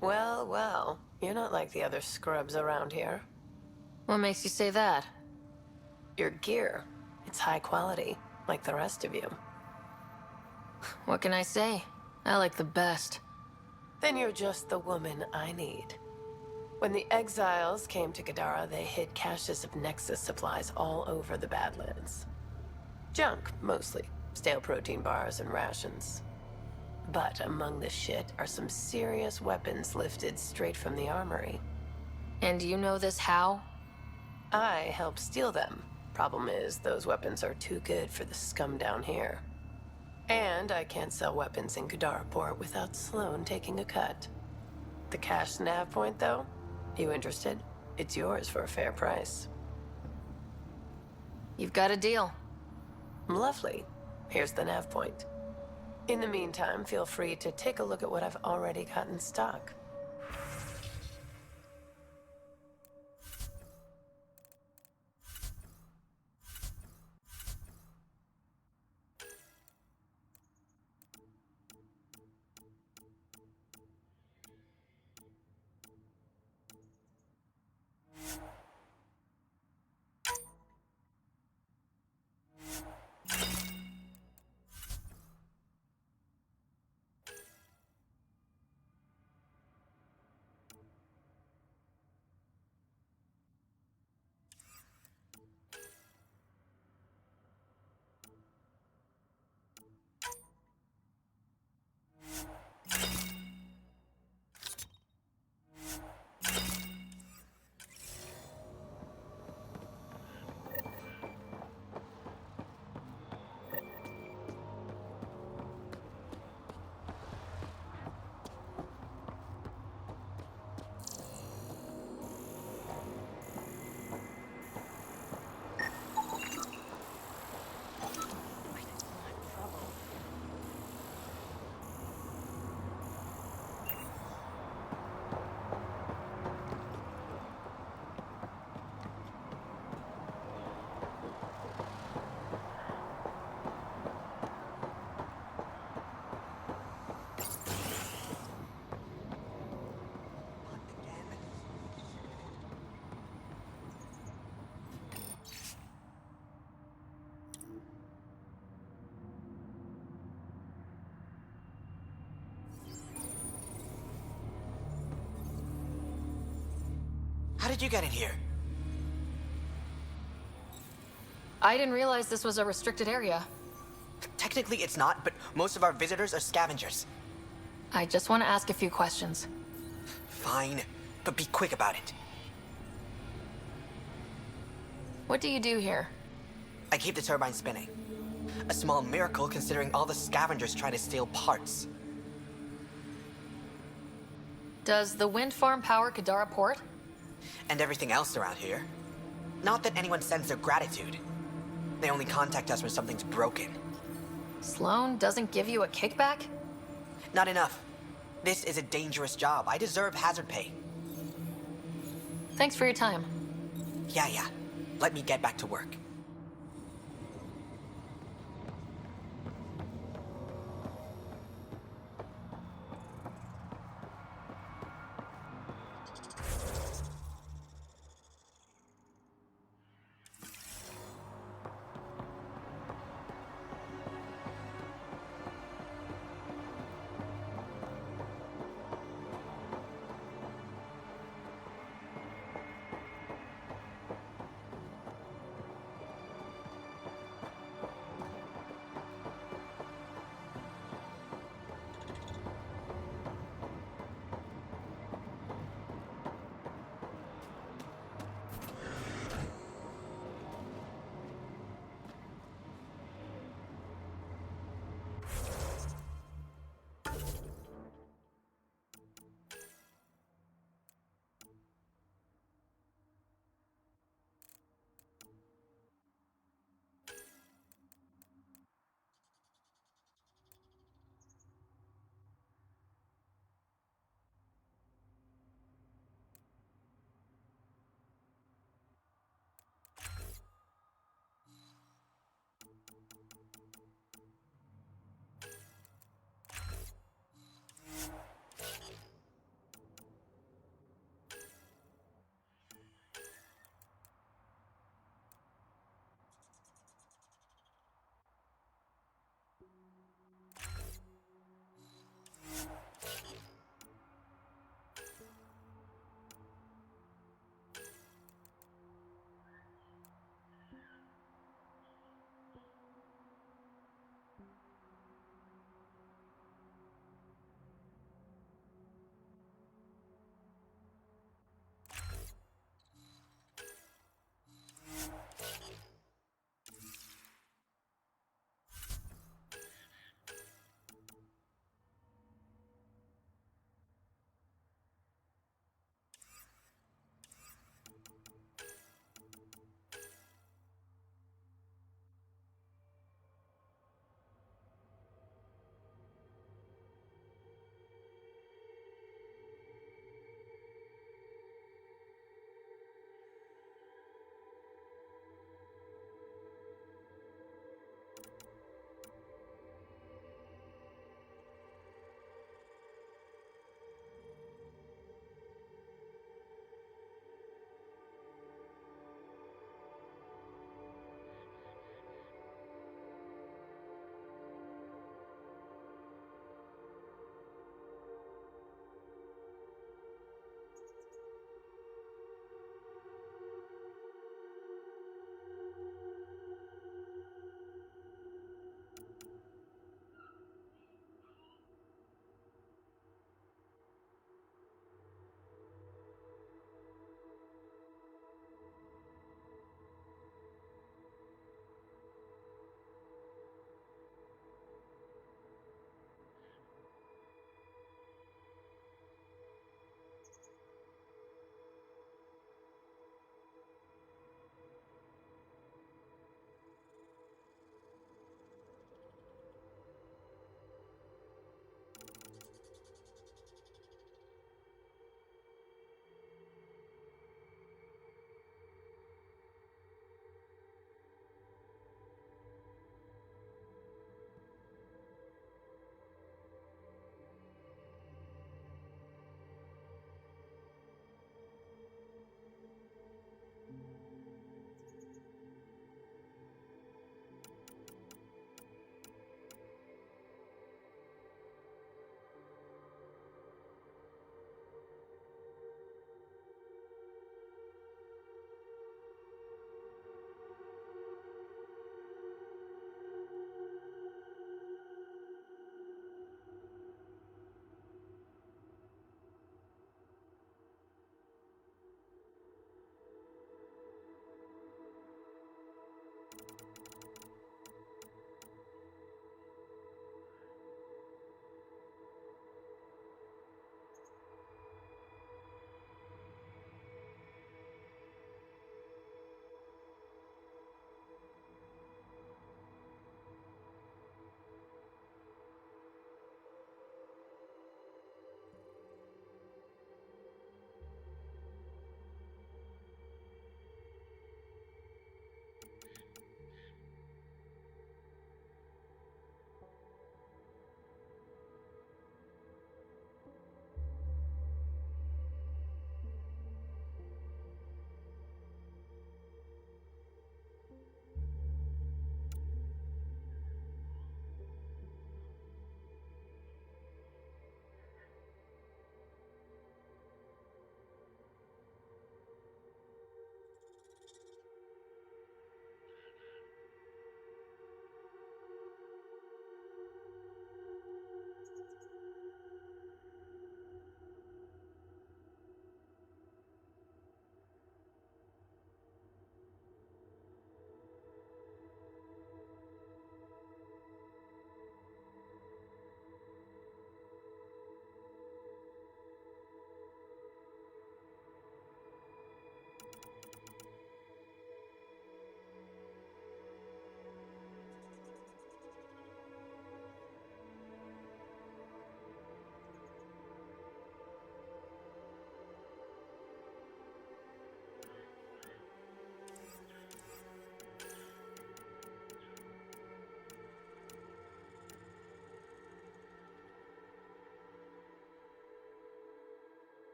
Well, well. You're not like the other scrubs around here. What makes you say that? Your gear. It's high quality, like the rest of you. What can I say? I like the best. Then you're just the woman I need. When the exiles came to Kadara, they hid caches of Nexus supplies all over the Badlands. Junk, mostly. Stale protein bars and rations. But among the shit are some serious weapons lifted straight from the armory. And you know this how? I helped steal them. Problem is, those weapons are too good for the scum down here. And I can't sell weapons in Kadara Port without Sloan taking a cut. The cash nav point, though? You interested? It's yours for a fair price. You've got a deal. Lovely. Here's the nav point. In the meantime, feel free to take a look at what I've already got in stock. How did you get in here? I didn't realize this was a restricted area. Technically it's not, but most of our visitors are scavengers. I just want to ask a few questions. Fine, but be quick about it. What do you do here? I keep the turbine spinning. A small miracle considering all the scavengers try to steal parts. Does the wind farm power Kadara Port? And everything else around here. Not that anyone sends their gratitude. They only contact us when something's broken. Sloan doesn't give you a kickback? Not enough. This is a dangerous job. I deserve hazard pay. Thanks for your time. Yeah. Let me get back to work.